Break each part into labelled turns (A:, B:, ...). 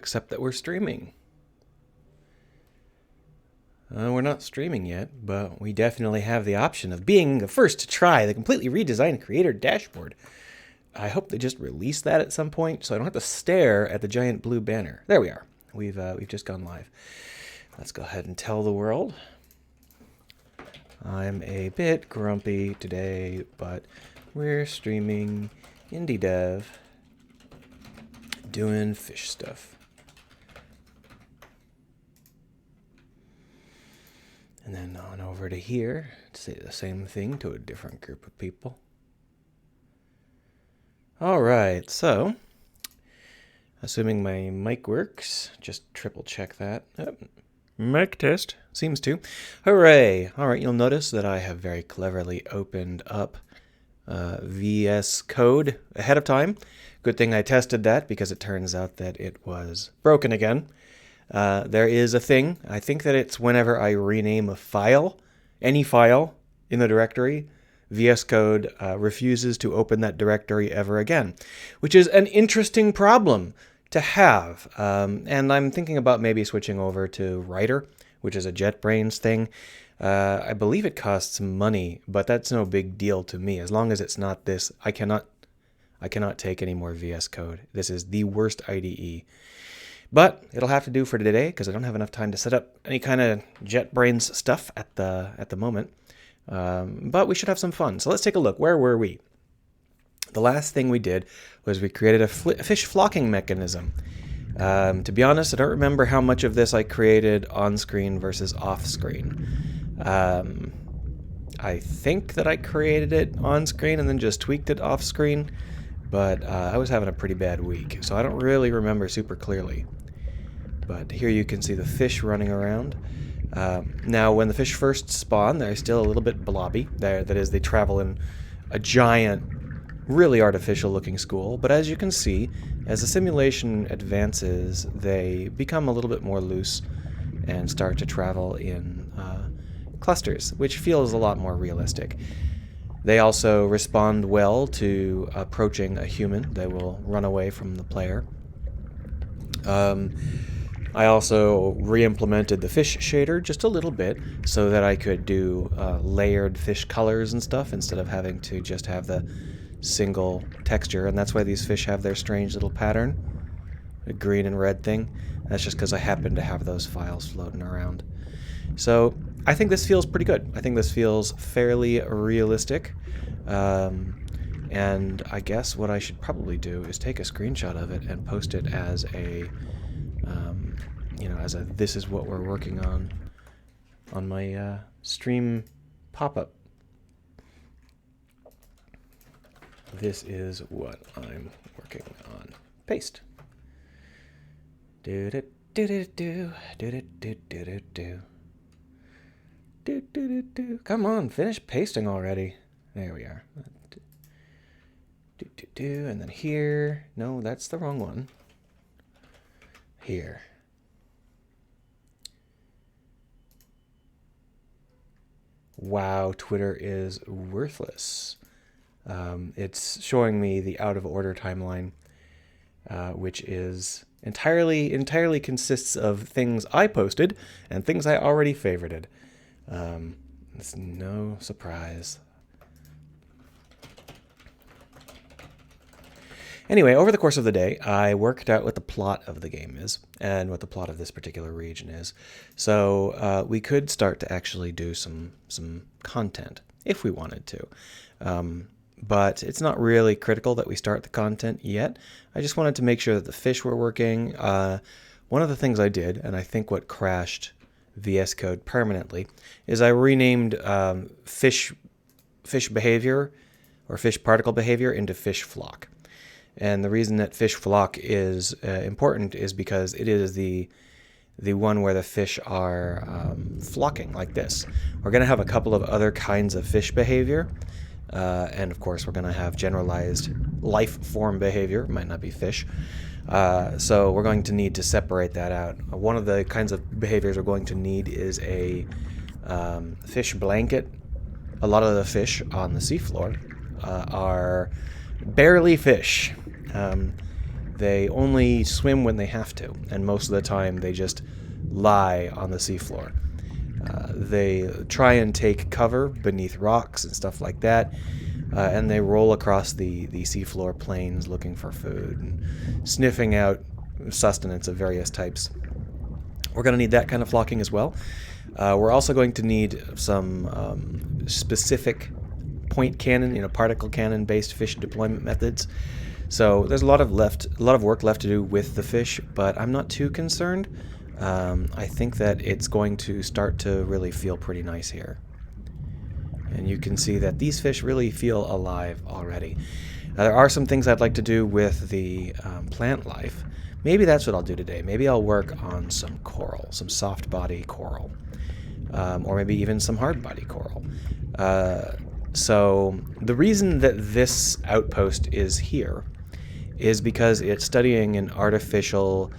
A: except that we're streaming. We're not streaming yet, but we definitely have the option of being the first to try the completely redesigned creator dashboard. I hope they just release that at some point so I don't have to stare at the giant blue banner. There we are. We've just gone live. Let's go ahead and tell the world. I'm a bit grumpy today, but we're streaming Indie Dev doing fish stuff. And then on over to here to say the same thing to a different group of people. All right, so assuming my mic works, just triple check that. Oh, mic test. Seems to. Hooray! All right, you'll notice that I have very cleverly opened up VS Code ahead of time. Good thing I tested that because it turns out that it was broken again. There is a thing. I think that it's whenever I rename a file, any file in the directory, VS Code refuses to open that directory ever again, which is an interesting problem to have. And I'm thinking about maybe switching over to Writer, which is a JetBrains thing. I believe it costs money, but that's no big deal to me. As long as it's not this, I cannot take any more VS Code. This is the worst IDE. But it'll have to do for today because I don't have enough time to set up any kind of JetBrains stuff at the moment. But we should have some fun. So let's take a look. Where were we? The last thing we did was we created a fish flocking mechanism. To be honest, I don't remember how much of this I created on screen versus off screen. I think that I created it on screen and then just tweaked it off screen, but I was having a pretty bad week, so I don't really remember super clearly. But here you can see the fish running around. Now, when the fish first spawn, they're still a little bit blobby. That is, they travel in a giant, really artificial-looking school. But as you can see, as the simulation advances, they become a little bit more loose and start to travel in clusters, which feels a lot more realistic. They also respond well to approaching a human. They will run away from the player. I also re-implemented the fish shader just a little bit so that I could do layered fish colors and stuff instead of having to just have the single texture, and that's why these fish have their strange little pattern, a green and red thing. That's just because I happen to have those files floating around. So I think this feels pretty good. I think this feels fairly realistic. And I guess what I should probably do is take a screenshot of it and post it as a this is what we're working on my stream pop-up. This is what I'm working on. Paste. Do do do do do do do do do do. Come on, finish pasting already. There we are. And then here. No, that's the wrong one. Here. Wow, Twitter is worthless. It's showing me the out of order timeline, which is entirely consists of things I posted and things I already favorited. It's no surprise. Anyway, over the course of the day, I worked out what the plot of the game is and what the plot of this particular region is. So we could start to actually do some content if we wanted to. But it's not really critical that we start the content yet. I just wanted to make sure that the fish were working. One of the things I did, and I think what crashed VS Code permanently, is I renamed fish behavior or fish particle behavior into fish flock. And the reason that fish flock is important is because it is the one where the fish are flocking like this. We're going to have a couple of other kinds of fish behavior. And of course, we're going to have generalized life form behavior. It might not be fish. So we're going to need to separate that out. One of the kinds of behaviors we're going to need is a fish blanket. A lot of the fish on the seafloor are barely fish. they only swim when they have to, and most of the time they just lie on the seafloor. They try and take cover beneath rocks and stuff like that, and they roll across the seafloor plains looking for food and sniffing out sustenance of various types. We're going to need that kind of flocking as well. We're also going to need some specific point cannon, particle cannon-based fish deployment methods. So there's a lot of work left to do with the fish, but I'm not too concerned. I think that it's going to start to really feel pretty nice here. And you can see that these fish really feel alive already. Now, there are some things I'd like to do with the plant life. Maybe that's what I'll do today. Maybe I'll work on some coral, some soft body coral, or maybe even some hard body coral. So the reason that this outpost is here is because it's studying an artificial,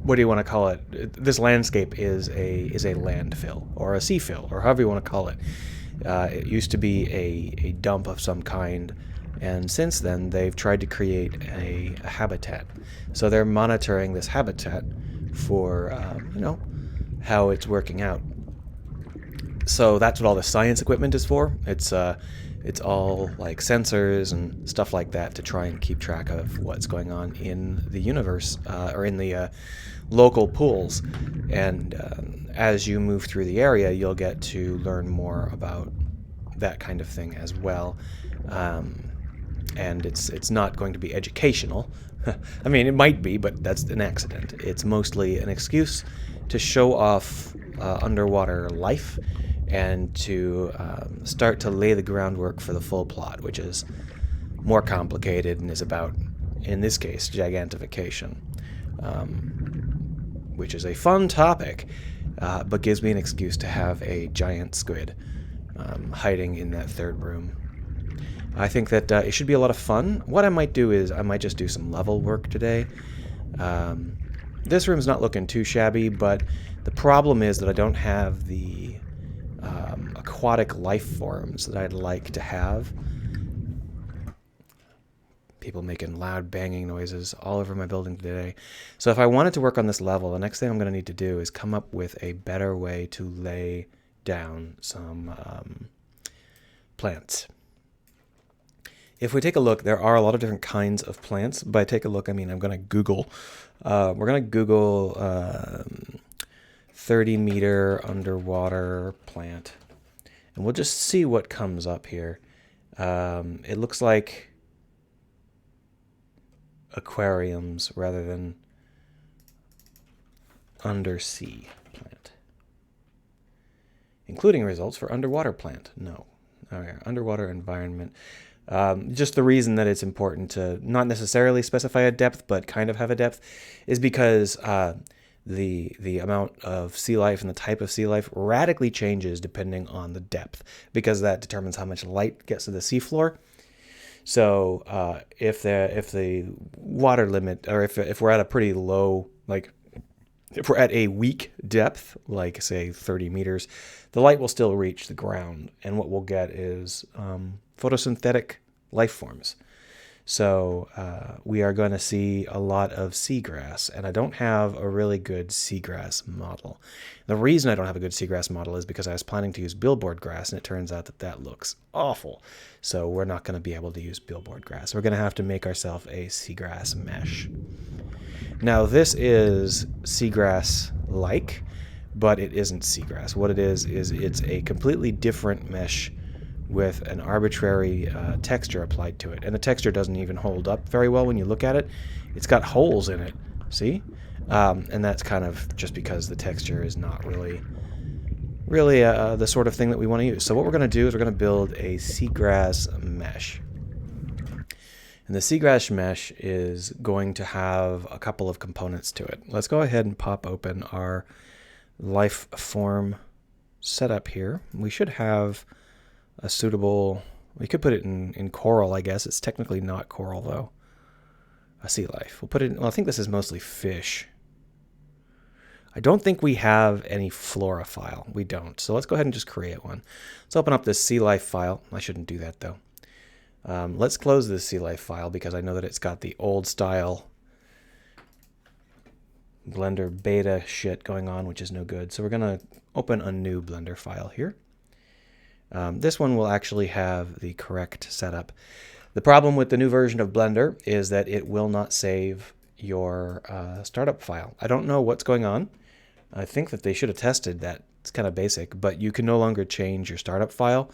A: what do you want to call it? This landscape is a landfill or a sea fill, or however you want to call it. It used to be a dump of some kind, and since then they've tried to create a habitat. So they're monitoring this habitat for how it's working out. So that's what all the science equipment is for. It's all like sensors and stuff like that to try and keep track of what's going on in the universe, or in the local pools. And as you move through the area, you'll get to learn more about that kind of thing as well. And it's not going to be educational. I mean, it might be, but that's an accident. It's mostly an excuse to show off underwater life and to start to lay the groundwork for the full plot, which is more complicated and is about, in this case, gigantification, which is a fun topic, but gives me an excuse to have a giant squid hiding in that third room. I think that it should be a lot of fun. What I might do is I might just do some level work today. This room's not looking too shabby, but the problem is that I don't have the aquatic life forms that I'd like to have. People making loud banging noises all over my building today. So if I wanted to work on this level, the next thing I'm going to need to do is come up with a better way to lay down some plants. If we take a look, there are a lot of different kinds of plants. By take a look, I mean I'm going to Google. We're going to Google 30-meter underwater plant. And we'll just see what comes up here. It looks like aquariums rather than undersea plant. Including results for underwater plant. No. All right, underwater environment. Just the reason that it's important to not necessarily specify a depth, but kind of have a depth, is because the amount of sea life and the type of sea life radically changes depending on the depth, because that determines how much light gets to the seafloor. So if the water limit, or if we're at a pretty low, like if we're at a weak depth, like say 30 meters, the light will still reach the ground, and what we'll get is photosynthetic life forms. So we are going to see a lot of seagrass, and I don't have a really good seagrass model. The reason I don't have a good seagrass model is because I was planning to use billboard grass, and it turns out that looks awful. So we're not going to be able to use billboard grass. We're going to have to make ourselves a seagrass mesh. Now this is seagrass-like, but it isn't seagrass. What it is it's a completely different mesh with an arbitrary texture applied to it. And the texture doesn't even hold up very well when you look at it. It's got holes in it, see? And that's kind of just because the texture is not really the sort of thing that we want to use. So what we're going to do is we're going to build a seagrass mesh. And the seagrass mesh is going to have a couple of components to it. Let's go ahead and pop open our life form setup here. We should have a suitable, we could put it in coral, I guess. It's technically not coral though. A sea life. We'll put it in, well, I think this is mostly fish. I don't think we have any flora file. We don't. So let's go ahead and just create one. Let's open up this sea life file. I shouldn't do that though. Let's close this Sea Life file because I know that it's got the old style Blender beta shit going on, which is no good. So we're going to open a new Blender file here. This one will actually have the correct setup. The problem with the new version of Blender is that it will not save your startup file. I don't know what's going on. I think that they should have tested that. It's kind of basic, but you can no longer change your startup file,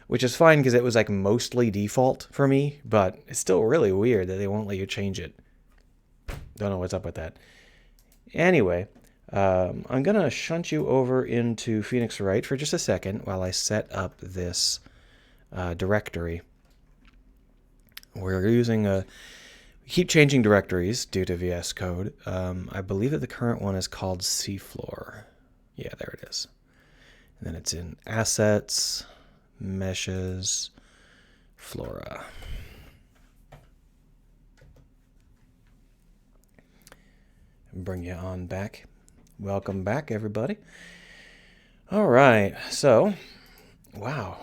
A: which is fine because it was like mostly default for me, but it's still really weird that they won't let you change it. Don't know what's up with that. Anyway, I'm going to shunt you over into Phoenix Wright for just a second while I set up this directory. We're using we keep changing directories due to VS Code. I believe that the current one is called Seafloor. Yeah, there it is. And then it's in Assets, Meshes, Flora. Bring you on back. Welcome back, everybody. All right, so, wow.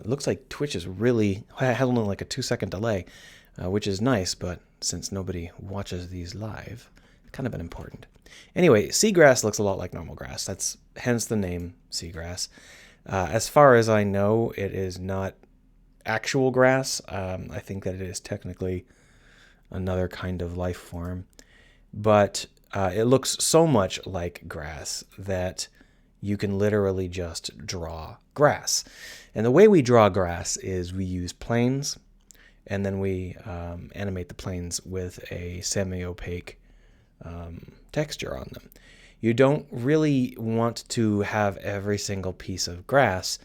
A: Looks like Twitch is really handling like a 2-second delay, which is nice, but since nobody watches these live, it's kind of been important. Anyway, seagrass looks a lot like normal grass. That's hence the name seagrass. As far as I know, it is not actual grass. I think that it is technically another kind of life form. But it looks so much like grass that you can literally just draw grass. And the way we draw grass is we use planes, and then we animate the planes with a semi-opaque texture on them. You don't really want to have every single piece of grass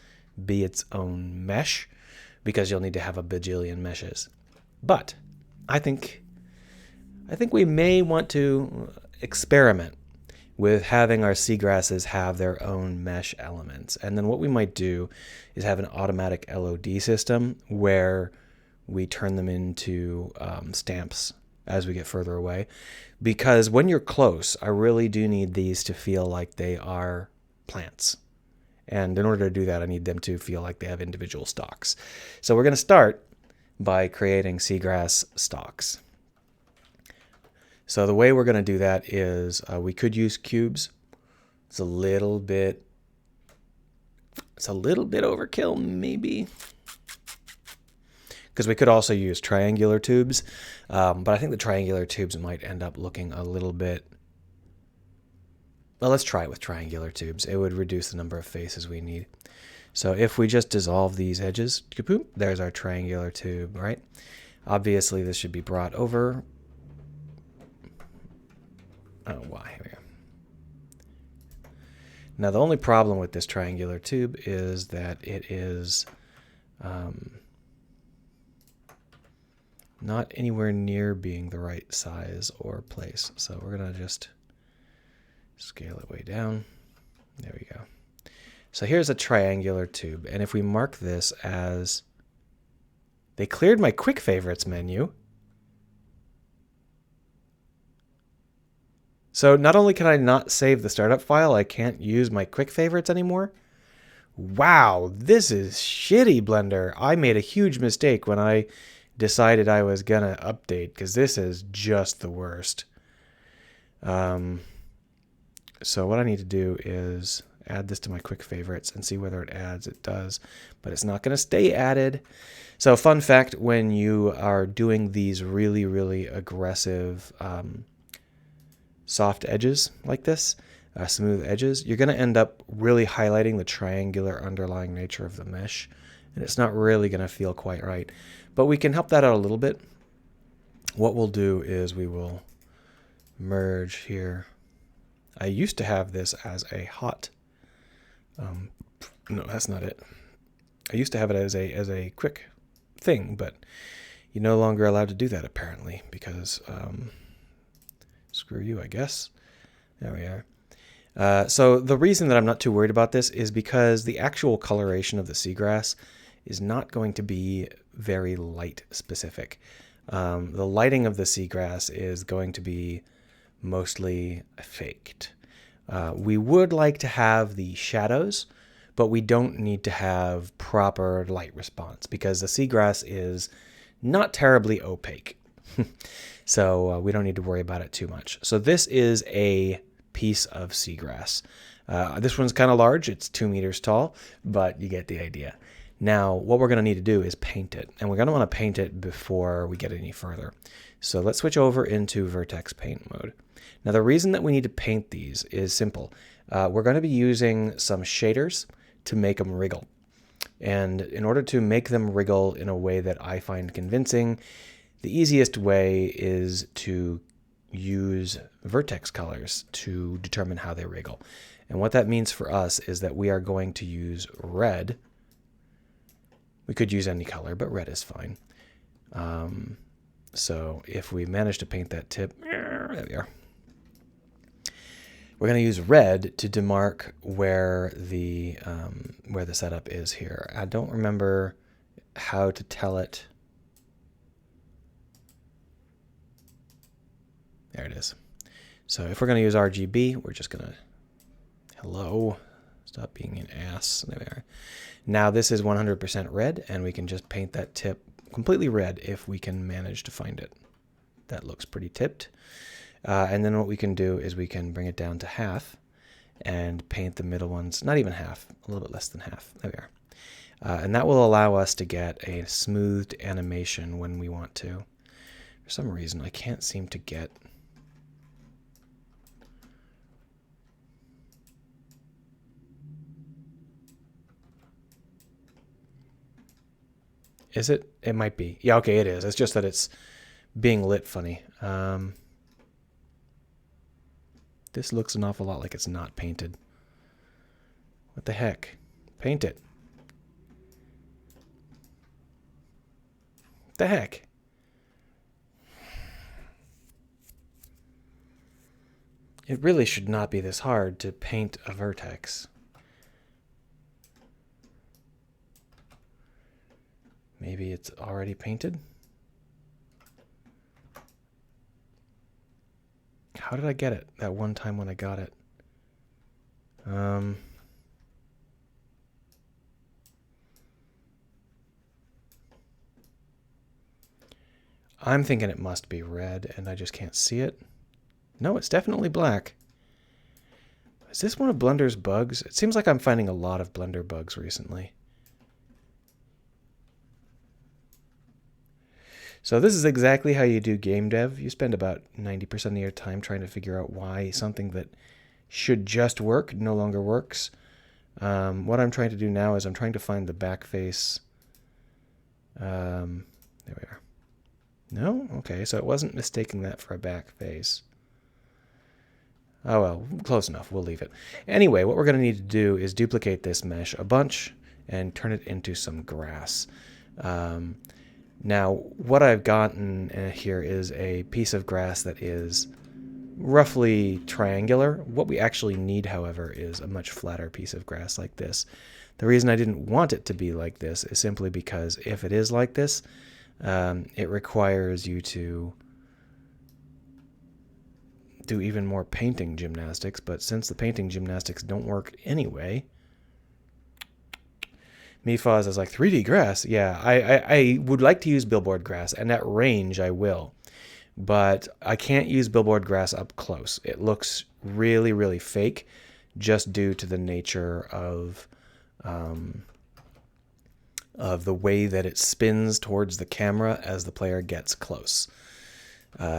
A: be its own mesh, because you'll need to have a bajillion meshes. But I think we may want to experiment with having our seagrasses have their own mesh elements. And then what we might do is have an automatic LOD system where we turn them into stamps as we get further away. Because when you're close, I really do need these to feel like they are plants. And in order to do that, I need them to feel like they have individual stalks. So we're going to start by creating seagrass stalks. So the way we're going to do that is we could use cubes. It's a little bit overkill, maybe. Because we could also use triangular tubes. But I think the triangular tubes might end up looking a little bit... Well, let's try it with triangular tubes. It would reduce the number of faces we need. So if we just dissolve these edges, kapoom, there's our triangular tube, right? Obviously, this should be brought over. Oh, why? Here we go. Now, the only problem with this triangular tube is that it is not anywhere near being the right size or place. So we're going to just scale it way down. There we go. So here's a triangular tube. And if we mark this as... They cleared my quick favorites menu. So not only can I not save the startup file, I can't use my quick favorites anymore. Wow, this is shitty, Blender. I made a huge mistake when I decided I was gonna update, because this is just the worst. So what I need to do is add this to my quick favorites and see whether it adds. It does, but it's not going to stay added. So fun fact, when you are doing these really, really aggressive soft edges like this, smooth edges, you're going to end up really highlighting the triangular underlying nature of the mesh, and it's not really going to feel quite right. But we can help that out a little bit. What we'll do is we will merge here. I used to have this as a hot, no, that's not it. I used to have it as a quick thing, but you're no longer allowed to do that apparently, because screw you, I guess. There we are. So the reason that I'm not too worried about this is because the actual coloration of the seagrass is not going to be very light specific. The lighting of the seagrass is going to be mostly faked. We would like to have the shadows, but we don't need to have proper light response because the seagrass is not terribly opaque. So we don't need to worry about it too much. So this is a piece of seagrass. This one's kind of large. It's 2 meters tall, but you get the idea. Now, what we're going to need to do is paint it, and we're going to want to paint it before we get any further. So let's switch over into Vertex Paint mode. Now, the reason that we need to paint these is simple. We're going to be using some shaders to make them wriggle. And in order to make them wriggle in a way that I find convincing, the easiest way is to use vertex colors to determine how they wriggle. And what that means for us is that we are going to use red. We could use any color, but red is fine. So if we manage to paint that tip, there we are. We're going to use red to demark where the setup is here. I don't remember how to tell it. There it is. So if we're going to use RGB, we're just going to, hello, stop being an ass. There we are. Now this is 100% red, and we can just paint that tip completely red if we can manage to find it. That looks pretty tipped. And then what we can do is we can bring it down to half and paint the middle ones, not even half, a little bit less than half. There we are. And that will allow us to get a smoothed animation when we want to. For some reason, I can't seem to get... Is it? It might be. Yeah, okay, it is. It's just that it's being lit funny. This looks an awful lot like it's not painted. What the heck? Paint it. What the heck? It really should not be this hard to paint a vertex. Maybe it's already painted? How did I get it that one time when I got it? I'm thinking it must be red, and I just can't see it. No, it's definitely black. Is this one of Blender's bugs? It seems like I'm finding a lot of Blender bugs recently. So this is exactly how you do game dev. You spend about 90% of your time trying to figure out why something that should just work no longer works. What I'm trying to do now is I'm trying to find the back face. There we are. No? Okay, so it wasn't mistaking that for a back face. Oh well, close enough. We'll leave it. Anyway, what we're going to need to do is duplicate this mesh a bunch and turn it into some grass. Now, what I've gotten here is a piece of grass that is roughly triangular. What we actually need, however, is a much flatter piece of grass like this. The reason I didn't want it to be like this is simply because if it is like this, it requires you to do even more painting gymnastics, but since the painting gymnastics don't work anyway... Mifaz is like, 3D grass? Yeah, I would like to use billboard grass, and at range I will. But I can't use billboard grass up close. It looks really, really fake just due to the nature of the way that it spins towards the camera as the player gets close.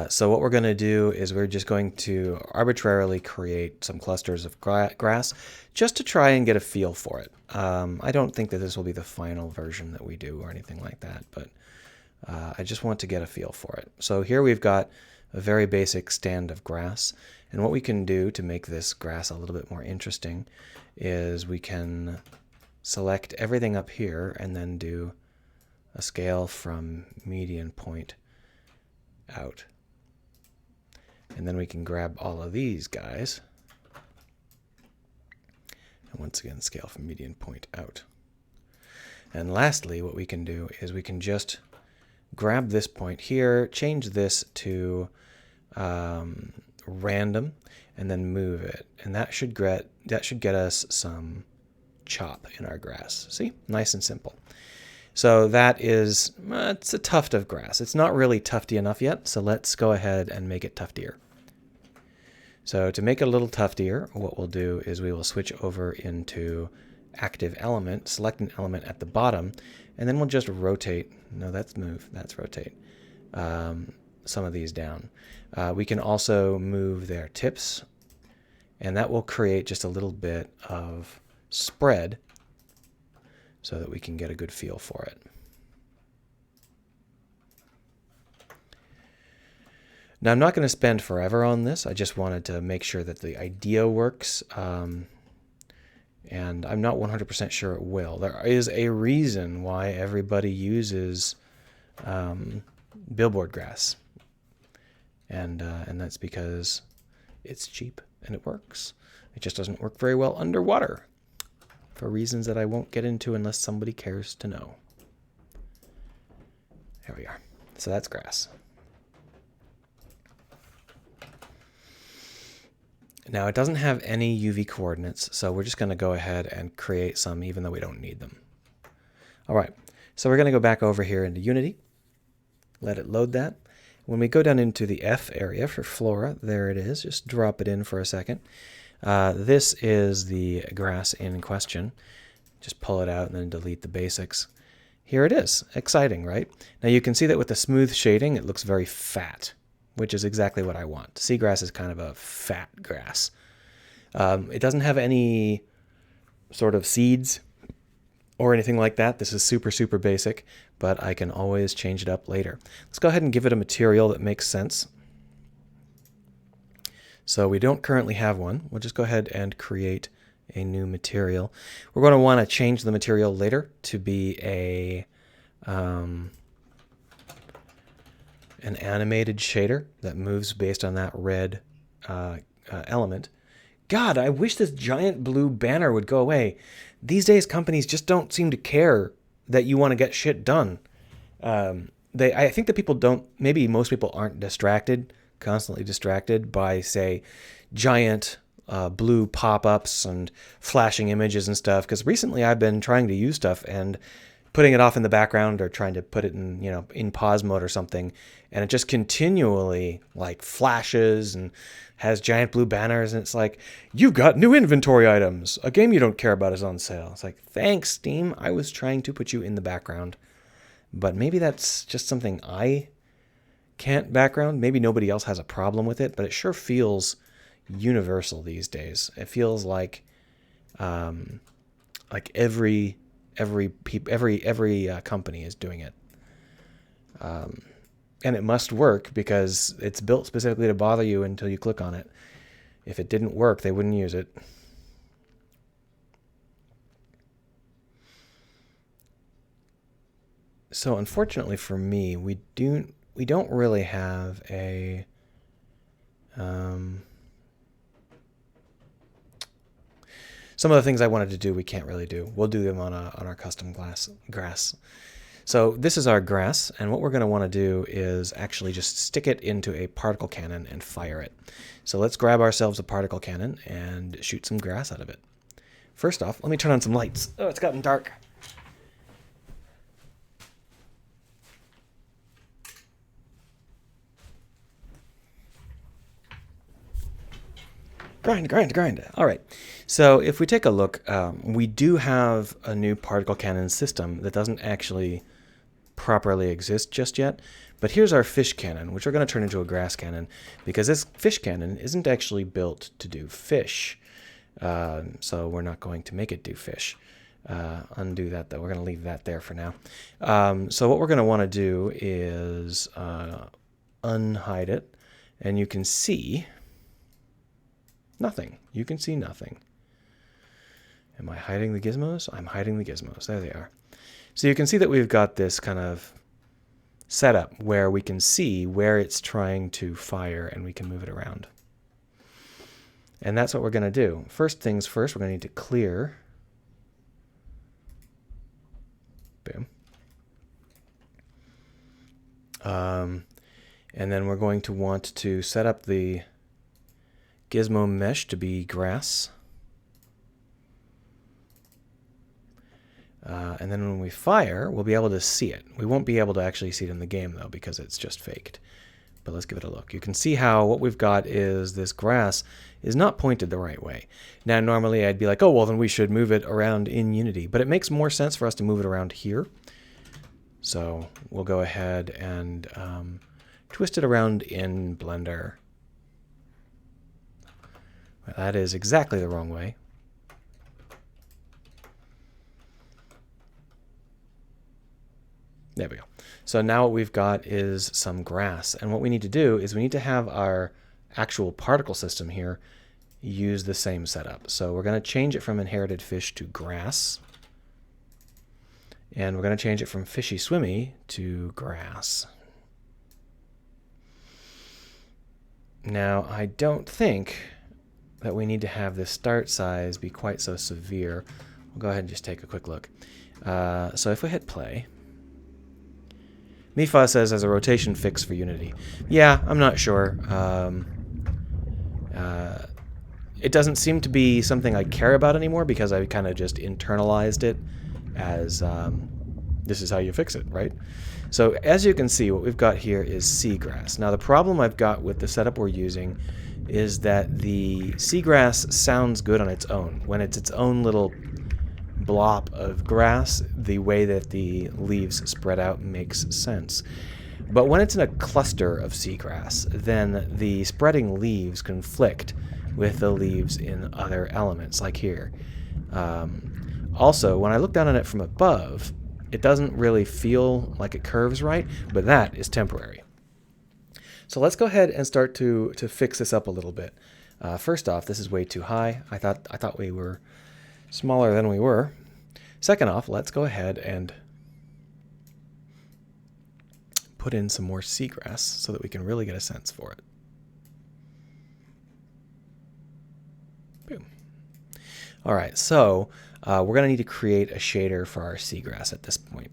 A: So what we're going to do is we're just going to arbitrarily create some clusters of grass just to try and get a feel for it. I don't think that this will be the final version that we do or anything like that, but I just want to get a feel for it. So here we've got a very basic stand of grass, and what we can do to make this grass a little bit more interesting is we can select everything up here and then do a scale from median point out. And then we can grab all of these guys. And once again, scale from median point out. And lastly, what we can do is we can just grab this point here, change this to random, and then move it. And that should get us some chop in our grass. See? Nice and simple. So that is, it's a tuft of grass. It's not really tufty enough yet, so let's go ahead and make it tuftier. So to make it a little tuftier, what we'll do is we will switch over into active element, select an element at the bottom, and then we'll just rotate. No, that's move. That's rotate. Some of these down. We can also move their tips, and that will create just a little bit of spread so that we can get a good feel for it. Now, I'm not going to spend forever on this. I just wanted to make sure that the idea works, and I'm not 100% sure it will. There is a reason why everybody uses billboard grass, and that's because it's cheap and it works. It just doesn't work very well underwater for reasons that I won't get into unless somebody cares to know. Here we are. So that's grass. Now it doesn't have any UV coordinates, so we're just going to go ahead and create some even though we don't need them. All right, so we're going to go back over here into Unity, let it load that. When we go down into the F area for Flora, there it is. Just drop it in for a second. This is the grass in question. Just pull it out and then delete the basics. Here it is. Exciting, right? Now you can see that with the smooth shading, it looks very fat, which is exactly what I want. Seagrass is kind of a fat grass. It doesn't have any sort of seeds or anything like that. This is super, super basic, but I can always change it up later. Let's go ahead and give it a material that makes sense. So we don't currently have one. We'll just go ahead and create a new material. We're going to want to change the material later to be an animated shader that moves based on that red element. God, I wish this giant blue banner would go away. These days, companies just don't seem to care that you want to get shit done. I think that people don't, maybe most people aren't constantly distracted by, say, giant blue pop-ups and flashing images and stuff. Because recently I've been trying to use stuff and putting it off in the background or trying to put it in, in pause mode or something. And it just continually like flashes and has giant blue banners. And it's like, you've got new inventory items. A game you don't care about is on sale. It's like, thanks, Steam. I was trying to put you in the background. But maybe that's just something I can't background. Maybe nobody else has a problem with it, but it sure feels universal these days. It feels like every company is doing it. And it must work because it's built specifically to bother you until you click on it. If it didn't work, they wouldn't use it. So unfortunately for me, we don't really have a some of the things I wanted to do we can't really do. We'll do them on our custom grass. So this is our grass, and what we're going to want to do is actually just stick it into a particle cannon and fire it. So let's grab ourselves a particle cannon and shoot some grass out of it. First off, let me turn on some lights. Oh, it's gotten dark. Grind. All right. So if we take a look, we do have a new particle cannon system that doesn't actually properly exist just yet. But here's our fish cannon, which we're going to turn into a grass cannon, because this fish cannon isn't actually built to do fish. So we're not going to make it do fish. Undo that, though. We're going to leave that there for now. So what we're going to want to do is unhide it, and you can see nothing. You can see nothing. Am I hiding the gizmos? I'm hiding the gizmos. There they are. So you can see that we've got this kind of setup where we can see where it's trying to fire and we can move it around. And that's what we're going to do. First things first, we're going to need to clear. Boom. And then we're going to want to set up the gizmo mesh to be grass. And then when we fire, we'll be able to see it. We won't be able to actually see it in the game, though, because it's just faked. But let's give it a look. You can see how what we've got is this grass is not pointed the right way. Now, normally I'd be like, oh, well, then we should move it around in Unity. But it makes more sense for us to move it around here. So we'll go ahead and twist it around in Blender. Well, that is exactly the wrong way. There we go. So now what we've got is some grass. And what we need to do is we need to have our actual particle system here use the same setup. So we're going to change it from inherited fish to grass. And we're going to change it from fishy swimmy to grass. Now, I don't think that we need to have this start size be quite so severe. We'll go ahead and just take a quick look. So if we hit play, Mifa says as a rotation fix for Unity. Yeah, I'm not sure. It doesn't seem to be something I care about anymore because I kind of just internalized it as this is how you fix it, right? So as you can see, what we've got here is seagrass. Now the problem I've got with the setup we're using is that the seagrass sounds good on its own. When it's its own little blob of grass, the way that the leaves spread out makes sense. But when it's in a cluster of seagrass, then the spreading leaves conflict with the leaves in other elements, like here. Also, when I look down on it from above, it doesn't really feel like it curves right, but that is temporary. So let's go ahead and start to fix this up a little bit. First off, this is way too high. I thought we were smaller than we were. Second off, let's go ahead and put in some more seagrass so that we can really get a sense for it. Boom. All right, so we're going to need to create a shader for our seagrass at this point.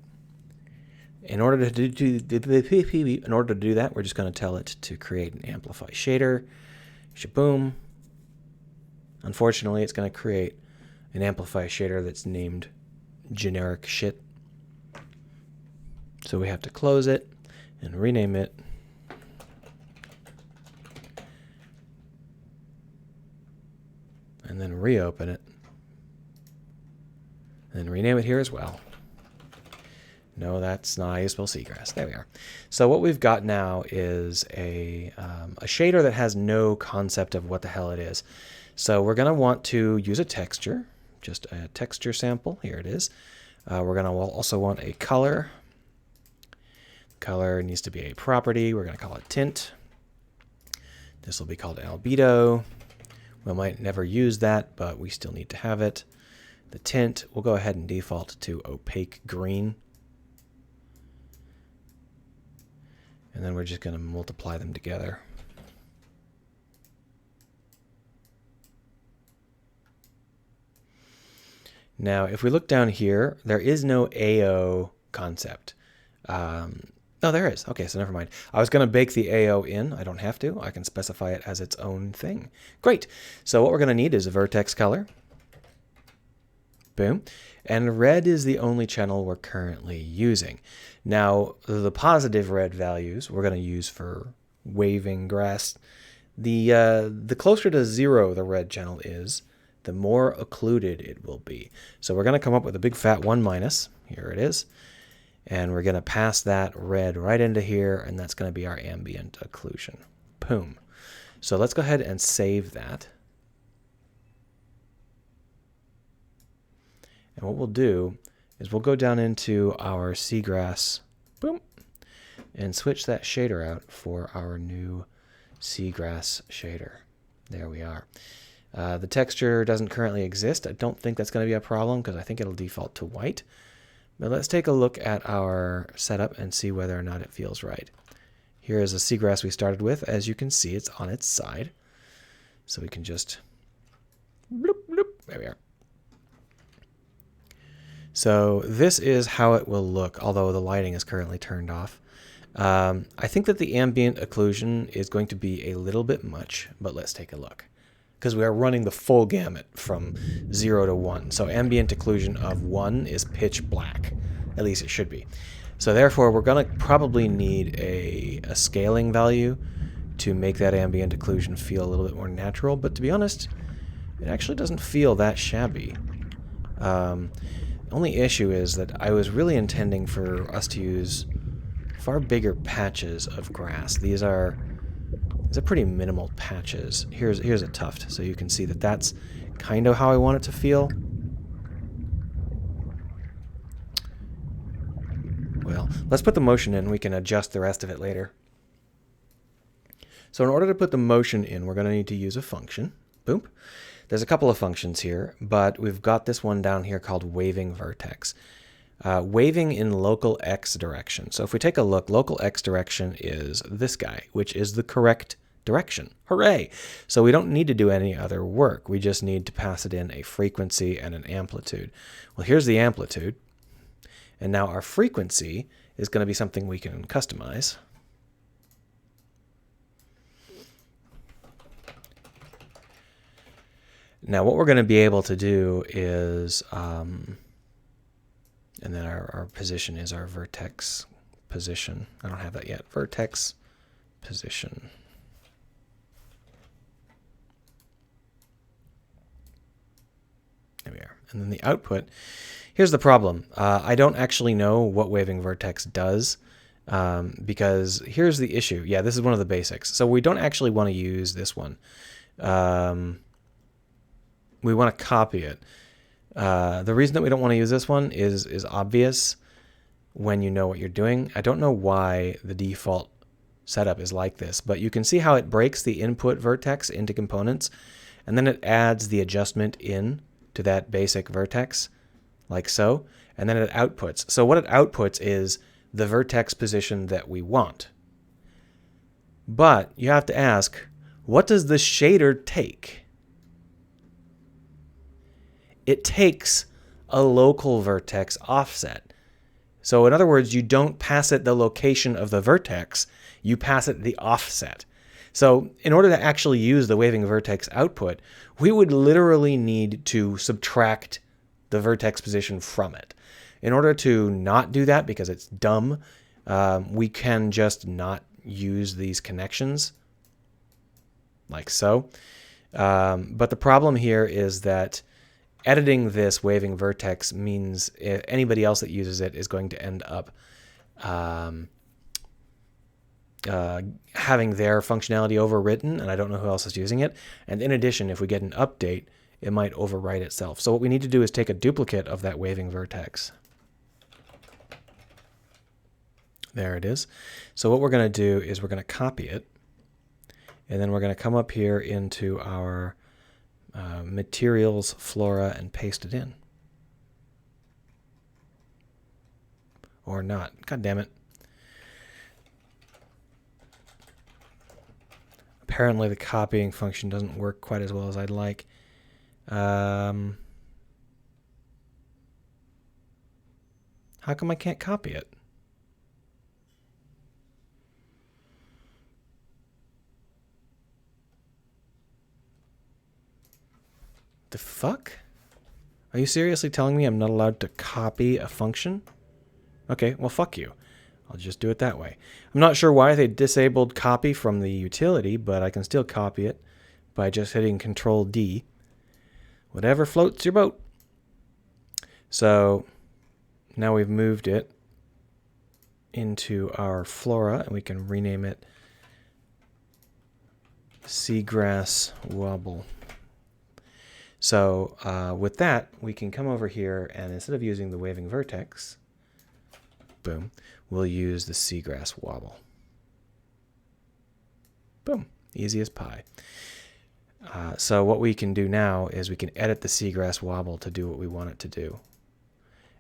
A: In order to do that, we're just going to tell it to create an amplify shader. Shaboom. Unfortunately, it's going to create an amplify shader that's named generic shit. So we have to close it and rename it. And then reopen it. And then rename it here as well. No, that's not how you spell seagrass. There we are. So what we've got now is a shader that has no concept of what the hell it is. So we're going to want to use a texture, just a texture sample. Here it is. We're going to also want a color. Color needs to be a property. We're going to call it tint. This will be called albedo. We might never use that, but we still need to have it. The tint, we'll go ahead and default to opaque green. And then we're just going to multiply them together. Now, if we look down here, there is no AO concept. Oh, there is. Okay, so never mind. I was going to bake the AO in. I don't have to. I can specify it as its own thing. Great. So what we're going to need is a vertex color. Boom. And red is the only channel we're currently using. Now, the positive red values we're going to use for waving grass. The closer to 0 the red channel is, the more occluded it will be. So we're going to come up with a big fat 1 minus. Here it is. And we're going to pass that red right into here, and that's going to be our ambient occlusion. Boom. So let's go ahead and save that. And what we'll do is we'll go down into our seagrass, boom, and switch that shader out for our new seagrass shader. There we are. The texture doesn't currently exist. I don't think that's going to be a problem because I think it'll default to white. But let's take a look at our setup and see whether or not it feels right. Here is a seagrass we started with. As you can see, it's on its side. So we can just bloop, bloop. There we are. So this is how it will look, although the lighting is currently turned off. I think that the ambient occlusion is going to be a little bit much, but let's take a look. because we are running the full gamut from 0 to 1. So ambient occlusion of 1 is pitch black. At least it should be. So therefore, we're going to probably need a scaling value to make that ambient occlusion feel a little bit more natural. But to be honest, it actually doesn't feel that shabby. The only issue is that I was really intending for us to use far bigger patches of grass. These are pretty minimal patches. Here's a tuft, so you can see that that's kind of how I want it to feel. Well, let's put the motion in. We can adjust the rest of it later. So in order to put the motion in, we're going to need to use a function. Boom. There's a couple of functions here, but we've got this one down here called waving vertex. Waving in local x direction. So if we take a look, local x direction is this guy, which is the correct direction. Hooray! So we don't need to do any other work. We just need to pass it in a frequency and an amplitude. Well, here's the amplitude. And now our frequency is going to be something we can customize. Now what we're going to be able to do is, and then our position is our vertex position. I don't have that yet. Vertex position. There we are. And then the output. Here's the problem. I don't actually know what waving vertex does because here's the issue. Yeah, this is one of the basics. So we don't actually want to use this one. We want to copy it. The reason that we don't want to use this one is obvious when you know what you're doing. I don't know why the default setup is like this, but you can see how it breaks the input vertex into components, and then it adds the adjustment in to that basic vertex, like so, and then it outputs. So what it outputs is the vertex position that we want. But you have to ask, what does the shader take? It takes a local vertex offset. So in other words, you don't pass it the location of the vertex, you pass it the offset. So in order to actually use the waving vertex output, we would literally need to subtract the vertex position from it. In order to not do that, because it's dumb, we can just not use these connections, like so. But the problem here is that editing this waving vertex means anybody else that uses it is going to end up having their functionality overwritten, and I don't know who else is using it. And in addition, if we get an update, it might overwrite itself. So what we need to do is take a duplicate of that waving vertex. There it is. So what we're going to do is we're going to copy it, and then we're going to come up here into our materials, flora, and paste it in. Or not. God damn it. Apparently the copying function doesn't work quite as well as I'd like. How come I can't copy it? The fuck? Are you seriously telling me I'm not allowed to copy a function? Okay, well fuck you. I'll just do it that way. I'm not sure why they disabled copy from the utility, but I can still copy it by just hitting Control D. Whatever floats your boat. So now we've moved it into our flora, and we can rename it Seagrass Wobble. So with that, we can come over here, and instead of using the waving vertex, boom, we'll use the Seagrass Wobble. Boom, easy as pie. So what we can do now is we can edit the Seagrass Wobble to do what we want it to do.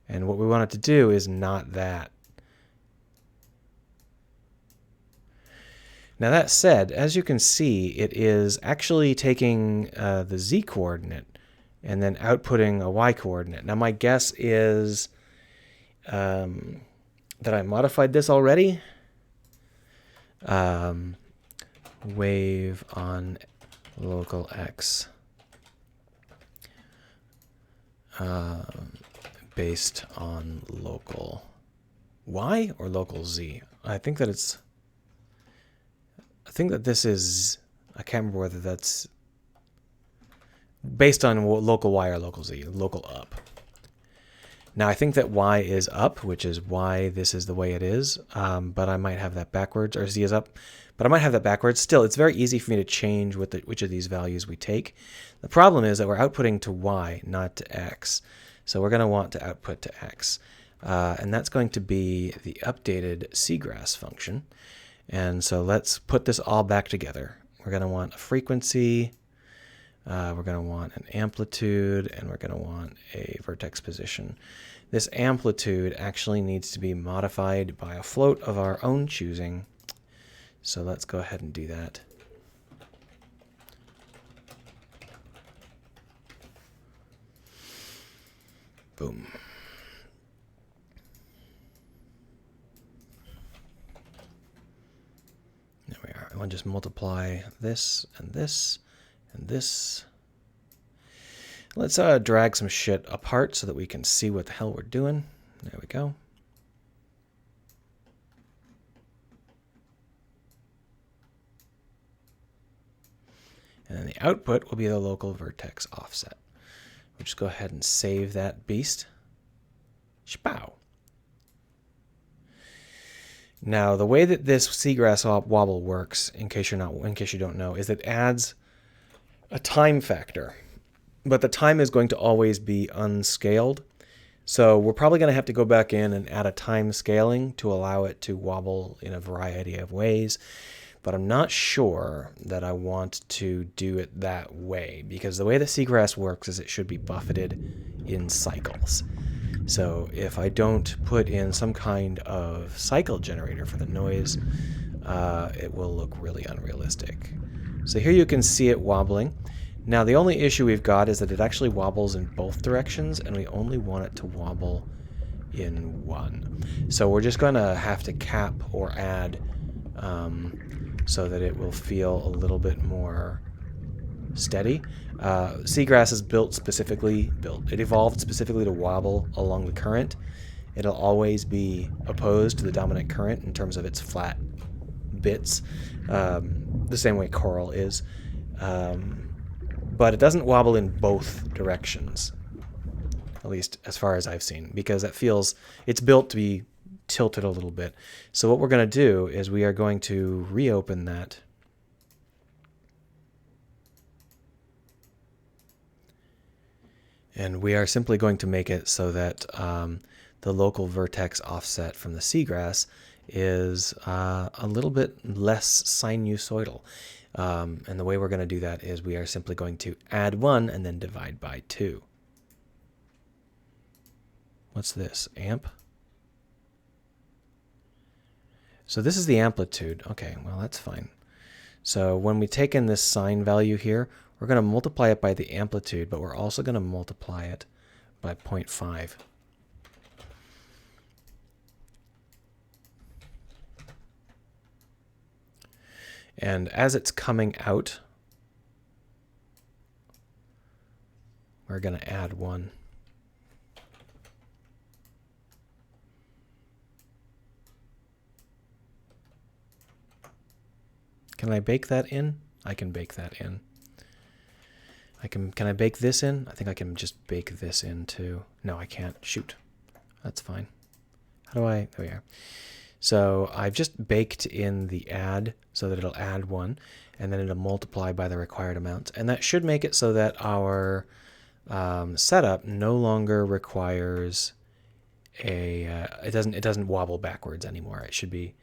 A: And what we want it to do is not that. Now that said, as you can see, it is actually taking the Z coordinate and then outputting a Y coordinate. Now my guess is that I modified this already. Wave on local X. based on local Y or local Z. I think that this is, I can't remember whether that's based on local Y or local Z, local up. Now I think that Y is up, which is why this is the way it is, but I might have that backwards, or Z is up, but I might have that backwards. Still, it's very easy for me to change which of these values we take. The problem is that we're outputting to Y, not to X. So we're going to want to output to X. And that's going to be the updated seagrass function. And so let's put this all back together. We're going to want a frequency, we're going to want an amplitude, and we're going to want a vertex position. This amplitude actually needs to be modified by a float of our own choosing. So let's go ahead and do that. Boom. There we are. I want to just multiply this and this and this. Let's drag some shit apart so that we can see what the hell we're doing. There we go. And then the output will be the local vertex offset. We'll just go ahead and save that beast. Shpow. Now, the way that this seagrass wobble works, in case you don't know, is it adds a time factor, but the time is going to always be unscaled. So we're probably going to have to go back in and add a time scaling to allow it to wobble in a variety of ways. But I'm not sure that I want to do it that way, because the way the seagrass works is it should be buffeted in cycles. So if I don't put in some kind of cycle generator for the noise, it will look really unrealistic. So here you can see it wobbling. Now the only issue we've got is that it actually wobbles in both directions, and we only want it to wobble in one. So we're just going to have to cap or add so that it will feel a little bit more steady. Seagrass is it evolved specifically to wobble along the current. It'll always be opposed to the dominant current in terms of its flat bits, the same way coral is. But it doesn't wobble in both directions, at least as far as I've seen, because it's built to be tilted a little bit. So what we're going to do is we are going to reopen that. And we are simply going to make it so that the local vertex offset from the seagrass is a little bit less sinusoidal. And the way we're going to do that is we are simply going to add 1 and then divide by 2. What's this? Amp? So this is the amplitude. Okay, well, that's fine. So when we take in this sine value here, we're going to multiply it by the amplitude, but we're also going to multiply it by 0.5. And as it's coming out, we're going to add 1. Can I bake that in? I can bake that in. Can I bake this in? I think I can just bake this in too. No, I can't. Shoot. That's fine. How do I? There we are. So I've just baked in the add so that it'll add 1, and then it'll multiply by the required amounts. And that should make it so that our setup no longer requires it doesn't wobble backwards anymore. It should be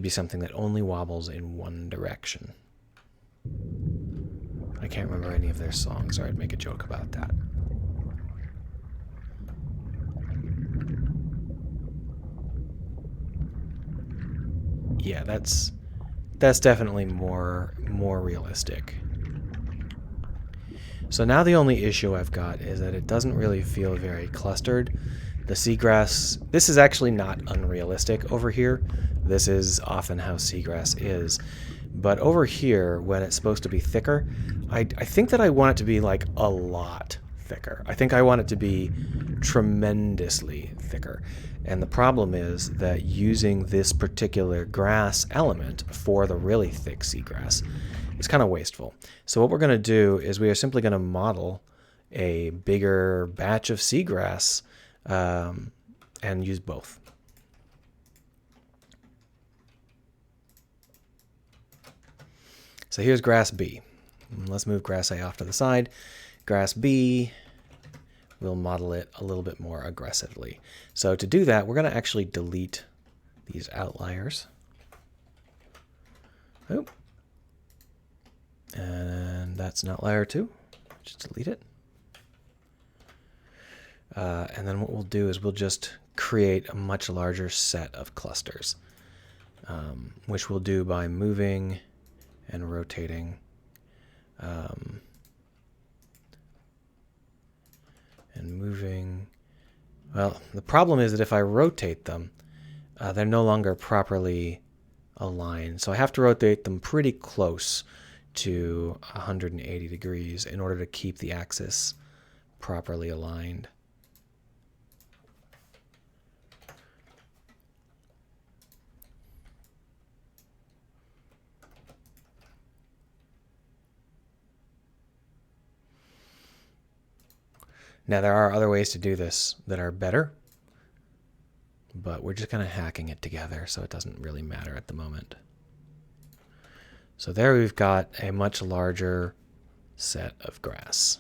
A: something that only wobbles in one direction. I can't remember any of their songs, or I'd make a joke about that. Yeah, that's definitely more realistic. So now the only issue I've got is that it doesn't really feel very clustered. The seagrass, this is actually not unrealistic over here. This is often how seagrass is. But over here, when it's supposed to be thicker, I think that I want it to be like a lot thicker. I think I want it to be tremendously thicker. And the problem is that using this particular grass element for the really thick seagrass is kind of wasteful. So what we're going to do is we are simply going to model a bigger batch of seagrass and use both. So here's grass B. Let's move grass A off to the side. Grass B, we'll model it a little bit more aggressively. So to do that, we're going to actually delete these outliers. Oh. And that's an outlier too. Just delete it. And then what we'll do is we'll just create a much larger set of clusters, which we'll do by moving and rotating and moving. Well, the problem is that if I rotate them, they're no longer properly aligned. So I have to rotate them pretty close to 180 degrees in order to keep the axis properly aligned. Now, there are other ways to do this that are better, but we're just kind of hacking it together, so it doesn't really matter at the moment. So there we've got a much larger set of grass.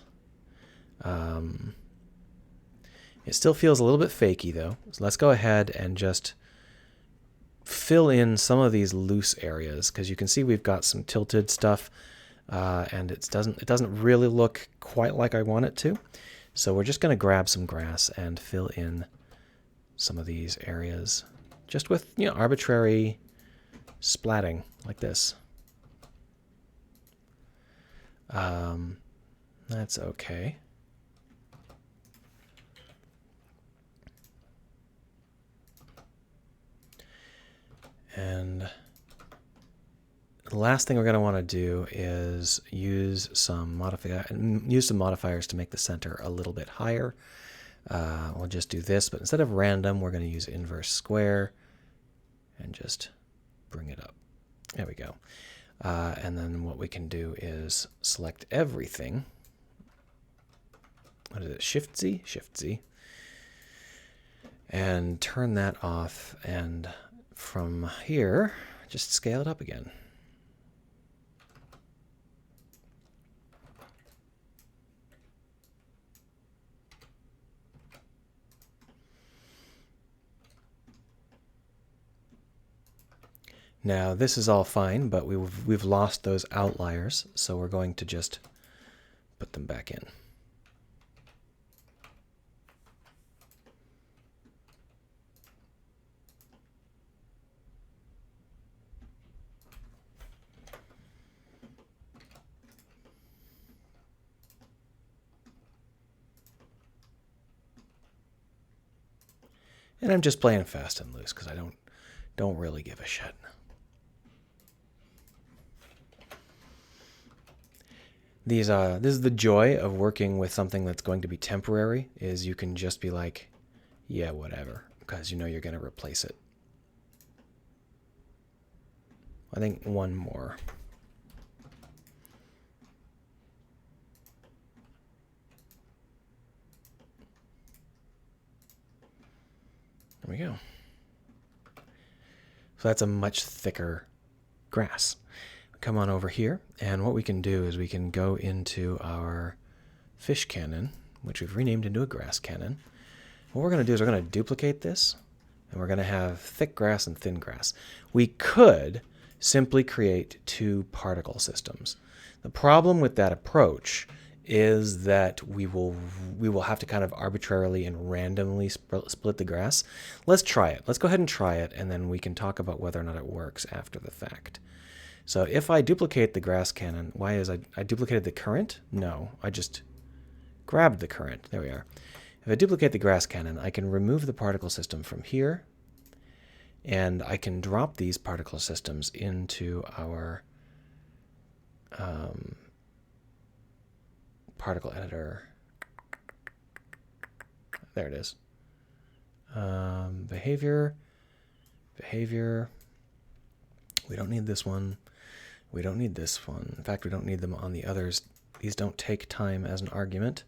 A: It still feels a little bit fakey, though, so let's go ahead and just fill in some of these loose areas, because you can see we've got some tilted stuff, and it doesn't really look quite like I want it to. So we're just going to grab some grass and fill in some of these areas just with, arbitrary splatting like this. That's okay. And the last thing we're going to want to do is use some modifiers to make the center a little bit higher. We'll just do this, but instead of random, we're going to use inverse square and just bring it up. There we go. And then what we can do is select everything. What is it? Shift Z? Shift Z. And turn that off. And from here, just scale it up again. Now this is all fine, but we've lost those outliers, so we're going to just put them back in. And I'm just playing fast and loose because I don't really give a shit. This is the joy of working with something that's going to be temporary, is you can just be like, yeah, whatever, because you know you're going to replace it. I think one more. There we go. So that's a much thicker grass. Come on over here, and what we can do is we can go into our fish cannon, which we've renamed into a grass cannon. What we're going to do is we're going to duplicate this, and we're going to have thick grass and thin grass. We could simply create two particle systems. The problem with that approach is that we will have to kind of arbitrarily and randomly split the grass. Let's try it. Let's go ahead and try it, and then we can talk about whether or not it works after the fact. So if I duplicate the grass cannon, why is I duplicated the current? No, I just grabbed the current. There we are. If I duplicate the grass cannon, I can remove the particle system from here, and I can drop these particle systems into our particle editor. There it is. Behavior. We don't need this one. We don't need this one. In fact, we don't need them on the others. These don't take time as an argument.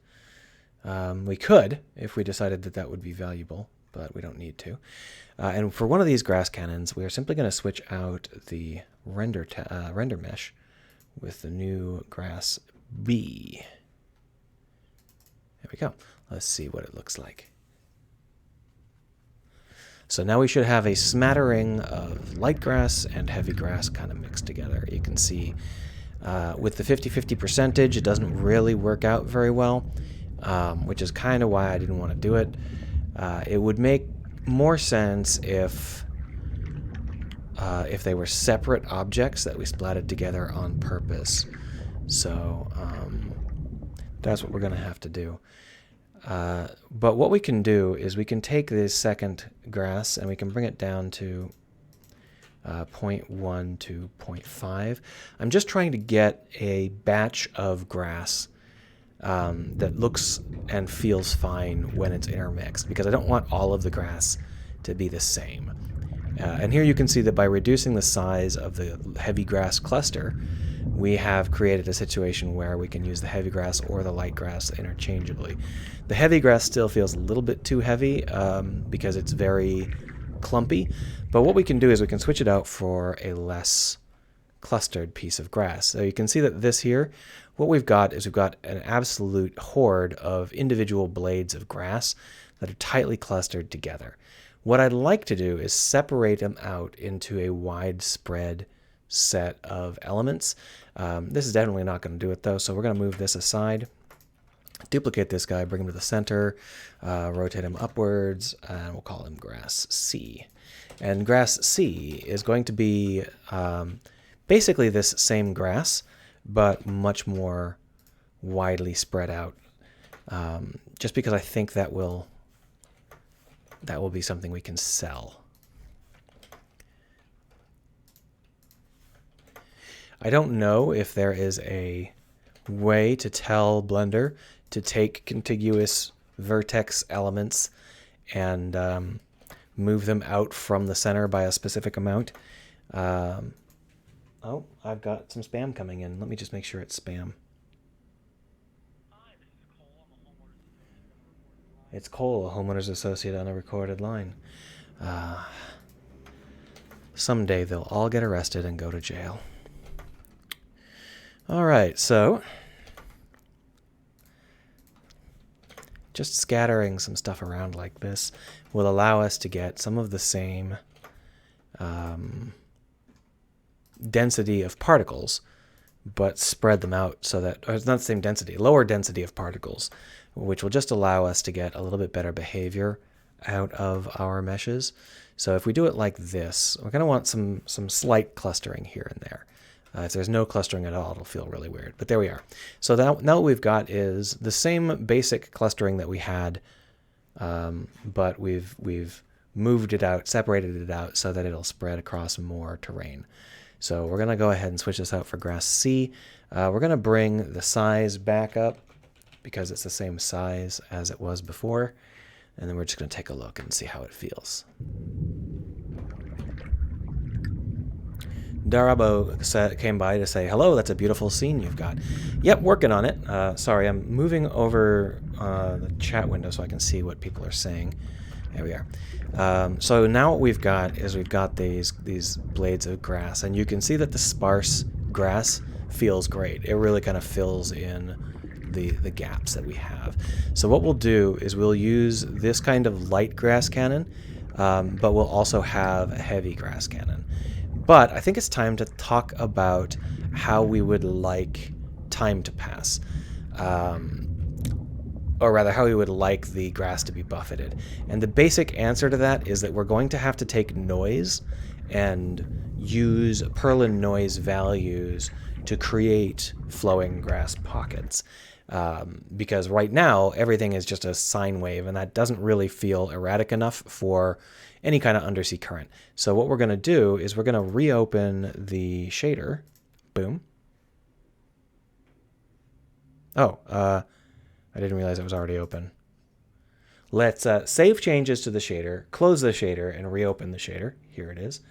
A: We could, if we decided that that would be valuable, but we don't need to. And for one of these grass cannons, we are simply going to switch out the render mesh with the new grass B. There we go. Let's see what it looks like. So now we should have a smattering of light grass and heavy grass kind of mixed together. You can see with the 50-50 percentage, it doesn't really work out very well, which is kind of why I didn't want to do it. It would make more sense if they were separate objects that we splatted together on purpose. So that's what we're going to have to do. But what we can do is we can take this second grass and we can bring it down to 0.1 to 0.5. I'm just trying to get a batch of grass that looks and feels fine when it's intermixed, because I don't want all of the grass to be the same. And here you can see that by reducing the size of the heavy grass cluster, we have created a situation where we can use the heavy grass or the light grass interchangeably. The heavy grass still feels a little bit too heavy because it's very clumpy, but what we can do is we can switch it out for a less clustered piece of grass. So you can see that this here, what we've got is we've got an absolute horde of individual blades of grass that are tightly clustered together. What I'd like to do is separate them out into a widespread set of elements. This is definitely not going to do it though, so we're going to move this aside, duplicate this guy, bring him to the center, rotate him upwards, and we'll call him grass C. And grass C is going to be basically this same grass, but much more widely spread out, just because I think that will be something we can sell. I don't know if there is a way to tell Blender to take contiguous vertex elements and move them out from the center by a specific amount. Oh, I've got some spam coming in. Let me just make sure it's spam. It's Cole, a homeowner's associate on a recorded line. Someday they'll all get arrested and go to jail. All right, so just scattering some stuff around like this will allow us to get some of the same density of particles, but spread them out so that, or it's not the same density, lower density of particles, which will just allow us to get a little bit better behavior out of our meshes. So if we do it like this, we're going to want some slight clustering here and there. If there's no clustering at all, it'll feel really weird. But there we are. So now what we've got is the same basic clustering that we had, but we've moved it out, separated it out so that it'll spread across more terrain. So we're going to go ahead and switch this out for grass C. We're going to bring the size back up because it's the same size as it was before. And then we're just going to take a look and see how it feels. Darabo came by to say, hello, that's a beautiful scene you've got. Yep, working on it. Sorry, I'm moving over the chat window so I can see what people are saying. There we are. So now what we've got is we've got these blades of grass, and you can see that the sparse grass feels great. It really kind of fills in the gaps that we have. So what we'll do is we'll use this kind of light grass cannon, but we'll also have a heavy grass cannon. But I think it's time to talk about how we would like time to pass. Or rather, how we would like the grass to be buffeted. And the basic answer to that is that we're going to have to take noise and use Perlin noise values to create flowing grass pockets. Because right now, everything is just a sine wave, and that doesn't really feel erratic enough for any kind of undersea current. So what we're going to do is we're going to reopen the shader. Boom. Oh, I didn't realize it was already open. Let's save changes to the shader, close the shader, and reopen the shader. Here it is.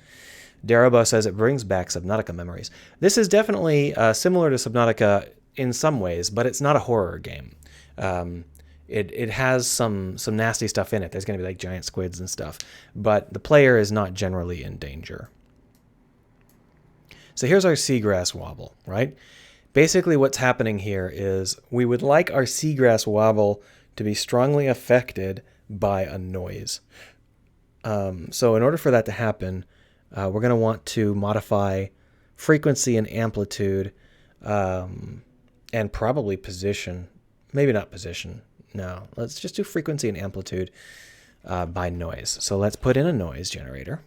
A: Darabo says it brings back Subnautica memories. This is definitely similar to Subnautica in some ways, but it's not a horror game. It has some nasty stuff in it. There's going to be like giant squids and stuff, but the player is not generally in danger. So here's our seagrass wobble, right? Basically what's happening here is we would like our seagrass wobble to be strongly affected by a noise. So in order for that to happen, we're going to want to modify frequency and amplitude, and probably position. Maybe not position. No, let's just do frequency and amplitude by noise. So let's put in a noise generator.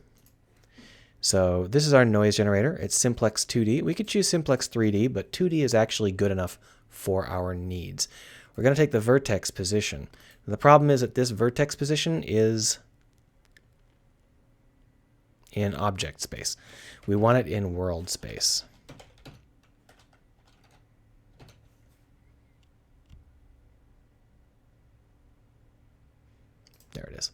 A: So this is our noise generator. It's Simplex 2D. We could choose Simplex 3D, but 2D is actually good enough for our needs. We're going to take the vertex position. The problem is that this vertex position is in object space. We want it in world space. There it is.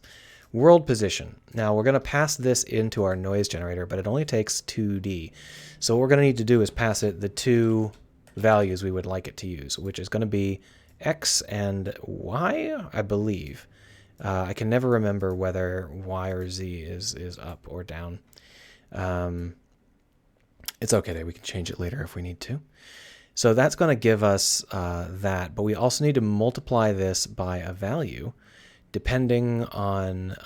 A: World position. Now we're going to pass this into our noise generator, but it only takes 2D. So what we're going to need to do is pass it the two values we would like it to use, which is going to be X and Y, I believe. I can never remember whether Y or Z is up or down. It's okay that we can change it later if we need to. So that's going to give us that, but we also need to multiply this by a value depending on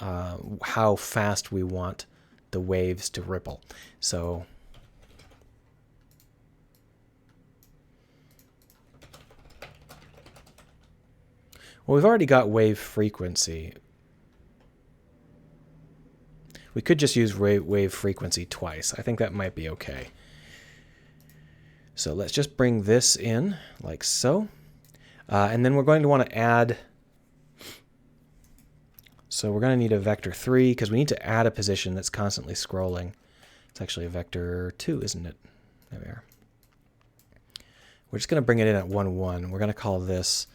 A: how fast we want the waves to ripple. So well, we've already got wave frequency. We could just use wave frequency twice. I think that might be okay. So let's just bring this in like so. And then we're going to want to add. So we're going to need a vector 3 because we need to add a position that's constantly scrolling. It's actually a vector 2, isn't it? There we are. We're just going to bring it in at 1, 1. We're going to call this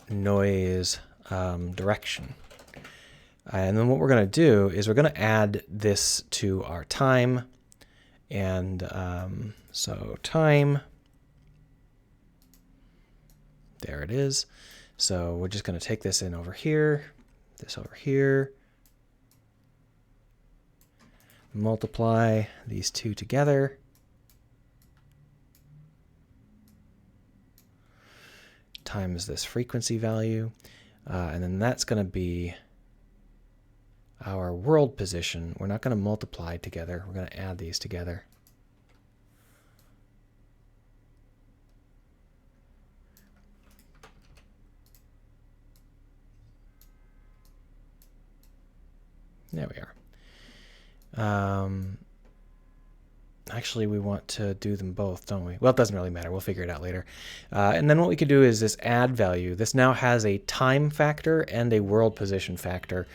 A: noise direction. And then what we're going to do is we're going to add this to our time. And so time, there it is. So we're just going to take this in over here, this over here, multiply these two together. Times this frequency value. And then that's going to be our world position. We're not going to multiply together. We're going to add these together. There we are. Actually, we want to do them both, don't we? Well, it doesn't really matter. We'll figure it out later. And then what we could do is this add value. This now has a time factor and a world position factor.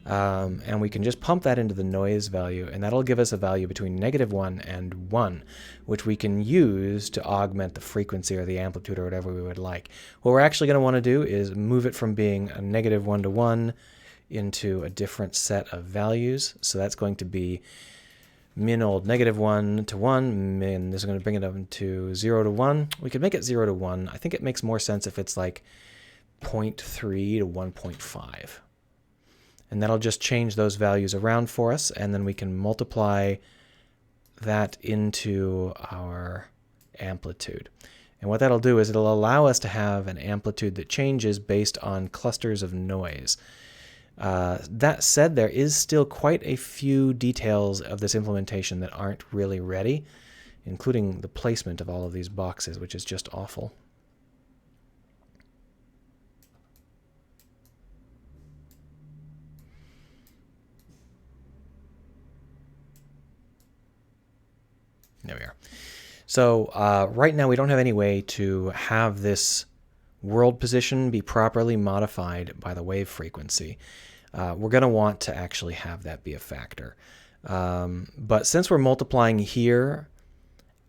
A: And we can just pump that into the noise value, and that'll give us a value between -1 and 1, which we can use to augment the frequency or the amplitude or whatever we would like. What we're actually going to want to do is move it from being a -1 to 1 into a different set of values. So that's going to be min old -1 to 1, min, this is going to bring it up to 0 to 1. We could make it 0 to 1. I think it makes more sense if it's like 0.3 to 1.5. And that'll just change those values around for us, and then we can multiply that into our amplitude. And what that'll do is it'll allow us to have an amplitude that changes based on clusters of noise. That said, there is still quite a few details of this implementation that aren't really ready, including the placement of all of these boxes, which is just awful. There we are. So right now we don't have any way to have this world position be properly modified by the wave frequency. We're going to want to actually have that be a factor. But since we're multiplying here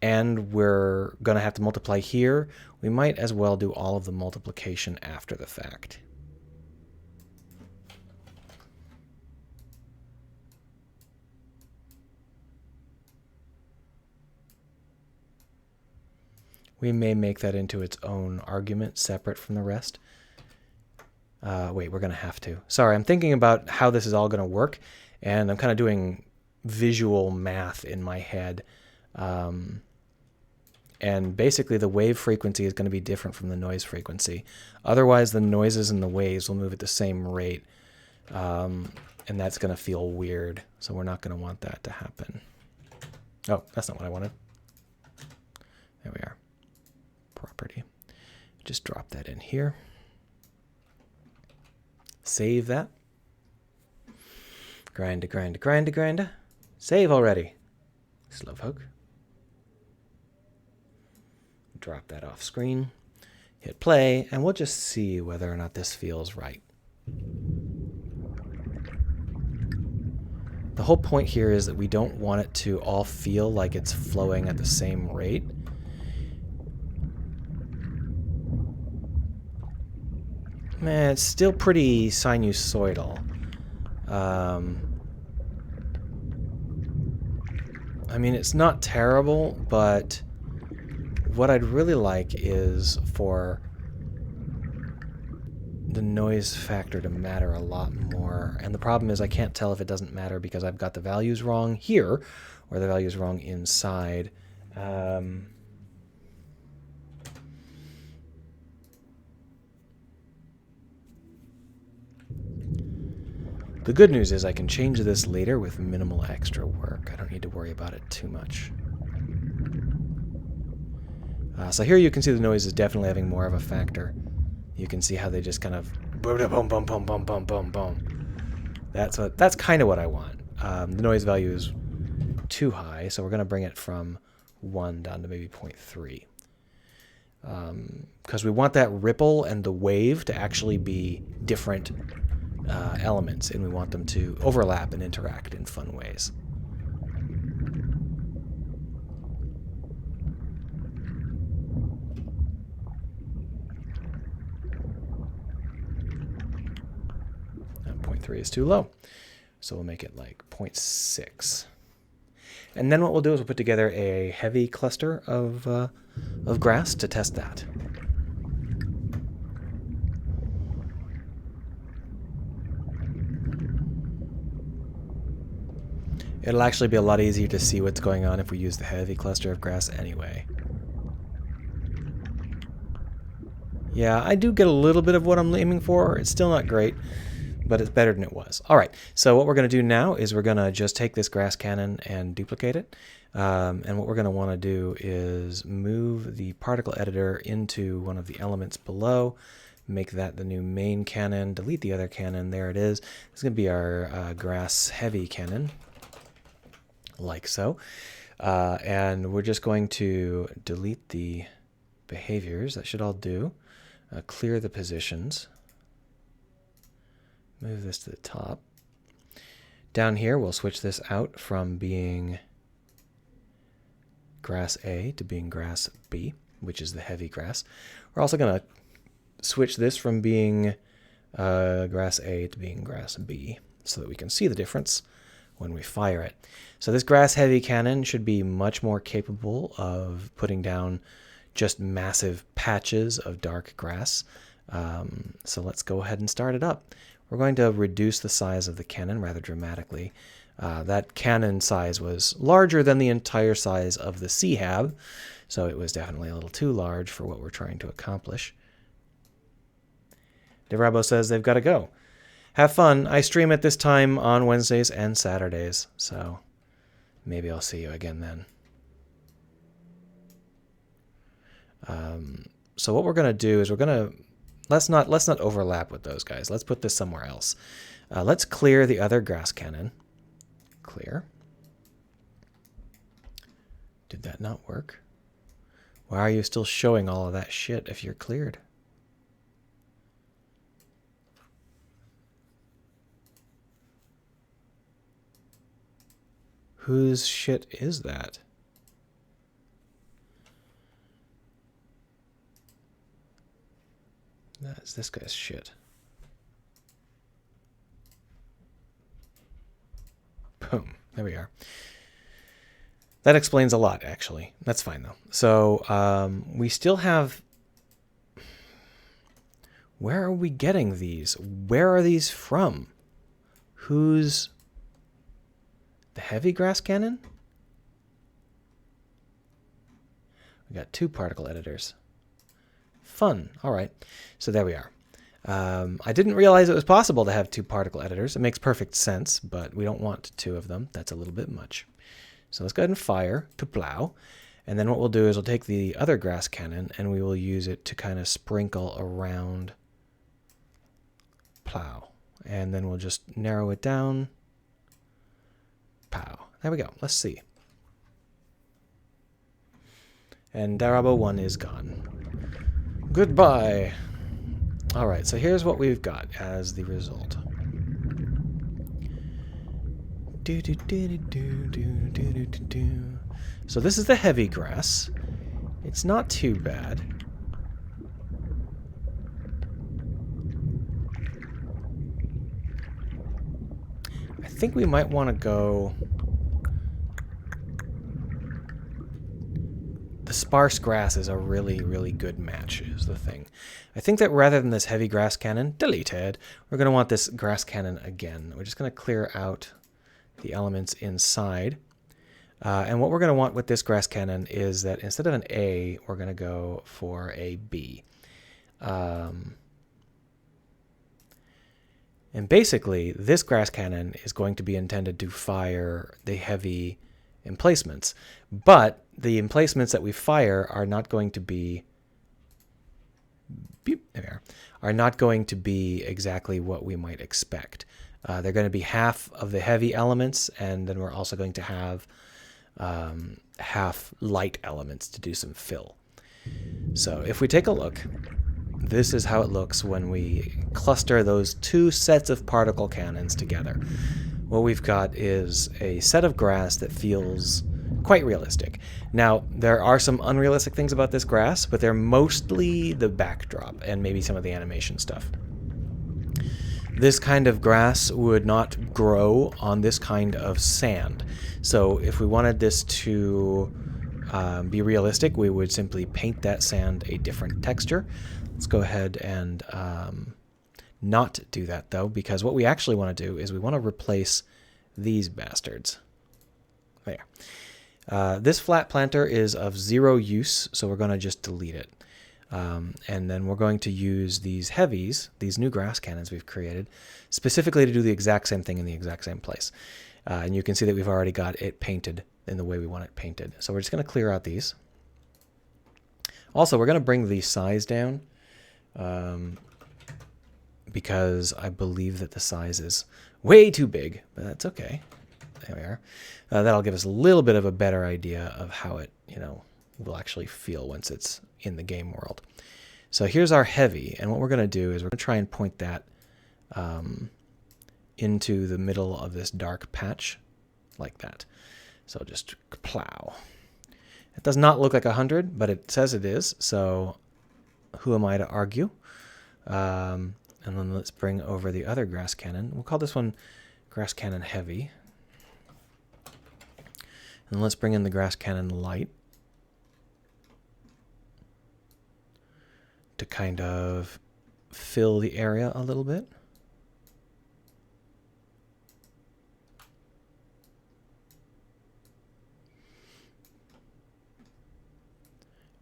A: and we're going to have to multiply here, we might as well do all of the multiplication after the fact. We may make that into its own argument separate from the rest. Wait, we're going to have to. Sorry, I'm thinking about how this is all going to work, and I'm kind of doing visual math in my head. And basically the wave frequency is going to be different from the noise frequency. Otherwise, the noises and the waves will move at the same rate, and that's going to feel weird. So we're not going to want that to happen. Oh, that's not what I wanted. There we are. Property. Just drop that in here. Save that. Grind, grind, grind, grind. Save already. Slowpoke. Drop that off screen. Hit play, and we'll just see whether or not this feels right. The whole point here is that we don't want it to all feel like it's flowing at the same rate. Man, it's still pretty sinusoidal. I mean, it's not terrible, but what I'd really like is for the noise factor to matter a lot more. And the problem is I can't tell if it doesn't matter because I've got the values wrong here or the values wrong inside. The good news is I can change this later with minimal extra work. I don't need to worry about it too much. So here you can see the noise is definitely having more of a factor. You can see how they just kind of boom, boom, boom, boom, boom, boom, boom, boom. That's kind of what I want. The noise value is too high, so we're going to bring it from 1 down to maybe 0.3. Because we want that ripple and the wave to actually be different elements, and we want them to overlap and interact in fun ways. And 0.3 is too low, so we'll make it like 0.6. And then what we'll do is we'll put together a heavy cluster of grass to test that. It'll actually be a lot easier to see what's going on if we use the heavy cluster of grass anyway. Yeah, I do get a little bit of what I'm aiming for. It's still not great, but it's better than it was. All right, so what we're going to do now is we're going to just take this grass cannon and duplicate it. And what we're going to want to do is move the particle editor into one of the elements below, make that the new main cannon, delete the other cannon. There it is. This is going to be our grass heavy cannon. Like so. And we're just going to delete the behaviors. That should all do. Clear the positions. Move this to the top. Down here, we'll switch this out from being grass A to being grass B, which is the heavy grass. We're also going to switch this from being grass A to being grass B so that we can see the difference when we fire it. So this grass heavy cannon should be much more capable of putting down just massive patches of dark grass. So let's go ahead and start it up. We're going to reduce the size of the cannon rather dramatically. That cannon size was larger than the entire size of the CHAB, so it was definitely a little too large for what we're trying to accomplish. DeRabo says they've got to go. Have fun. I stream at this time on Wednesdays and Saturdays, so maybe I'll see you again then. So what we're going to do is we're going to let's not overlap with those guys. Let's put this somewhere else. Let's clear the other grass cannon. Clear. Did that not work? Why are you still showing all of that shit if you're cleared? Whose shit is that? That's this guy's shit. Boom. There we are. That explains a lot, actually. That's fine, though. So we still have... Where are we getting these? Where are these from? Who's... The heavy grass cannon? We got 2 particle editors. Fun. All right. So there we are. I didn't realize it was possible to have 2 particle editors. It makes perfect sense, but we don't want 2 of them. That's a little bit much. So let's go ahead and fire to plow. And then what we'll do is we'll take the other grass cannon and we will use it to kind of sprinkle around plow. And then we'll just narrow it down. Pow. There we go. Let's see. And Darabo 1 is gone. Goodbye. All right, so here's what we've got as the result. So this is the heavy grass. It's not too bad. I think we might want to go... The sparse grass is a really, really good match, is the thing. I think that rather than this heavy grass cannon, deleted, we're going to want this grass cannon again. We're just going to clear out the elements inside. And what we're going to want with this grass cannon is that instead of an A, we're going to go for a B. And basically, this grass cannon is going to be intended to fire the heavy emplacements. But the emplacements that we fire are not going to be... are not going to be exactly what we might expect. They're going to be half of the heavy elements, and then we're also going to have half light elements to do some fill. So if we take a look, this is how it looks when we cluster those 2 sets of particle cannons together. What we've got is a set of grass that feels quite realistic. Now, there are some unrealistic things about this grass, but they're mostly the backdrop and maybe some of the animation stuff. This kind of grass would not grow on this kind of sand. So if we wanted this to be realistic, we would simply paint that sand a different texture. Let's go ahead and not do that, though, because what we actually want to do is we want to replace these bastards. There. This flat planter is of 0 use, so we're going to just delete it. And then we're going to use these heavies, these new grass cannons we've created, specifically to do the exact same thing in the exact same place. And you can see that we've already got it painted in the way we want it painted. So we're just going to clear out these. Also, we're going to bring the size down because I believe that the size is way too big, but that's okay. There we are. That'll give us a little bit of a better idea of how it, will actually feel once it's in the game world. So here's our heavy, and what we're going to do is we're going to try and point that into the middle of this dark patch, like that. So just plow. It does not look like 100, but it says it is, so who am I to argue? And then let's bring over the other grass cannon. We'll call this one grass cannon heavy. And let's bring in the grass cannon light to kind of fill the area a little bit.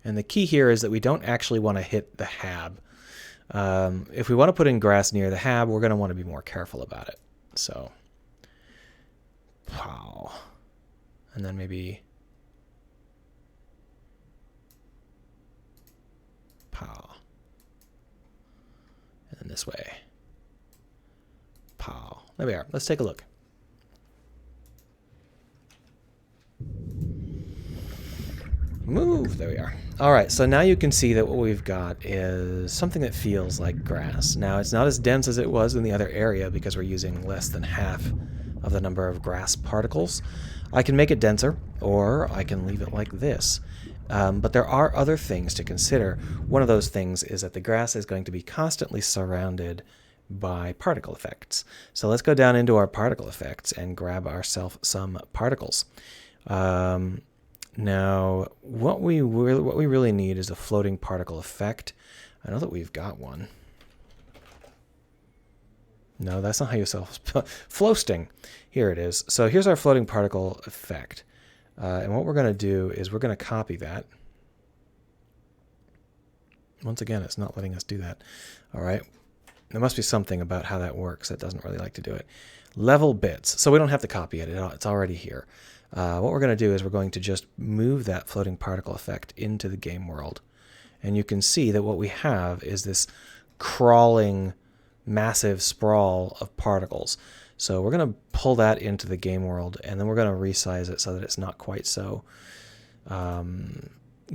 A: And the key here is that we don't actually want to hit the hab. If we want to put in grass near the hab, we're going to want to be more careful about it. So, pow. And then maybe pow. And then this way. Pow. There we are. Let's take a look. Move. There we are. All right, so now you can see that what we've got is something that feels like grass. Now, it's not as dense as it was in the other area because we're using less than half of the number of grass particles. I can make it denser, or I can leave it like this. But there are other things to consider. One of those things is that the grass is going to be constantly surrounded by particle effects. So let's go down into our particle effects and grab ourselves some particles. Now, what we really need is a floating particle effect. I know that we've got one. No, that's not how you sell floasting. Here it is. So here's our floating particle effect. And what we're going to do is we're going to copy that. Once again, it's not letting us do that. All right. There must be something about how that works that doesn't really like to do it. Level bits. So we don't have to copy it. It's already here. What we're going to do is we're going to just move that floating particle effect into the game world. And you can see that what we have is this crawling, massive sprawl of particles. So we're going to pull that into the game world, and then we're going to resize it so that it's not quite so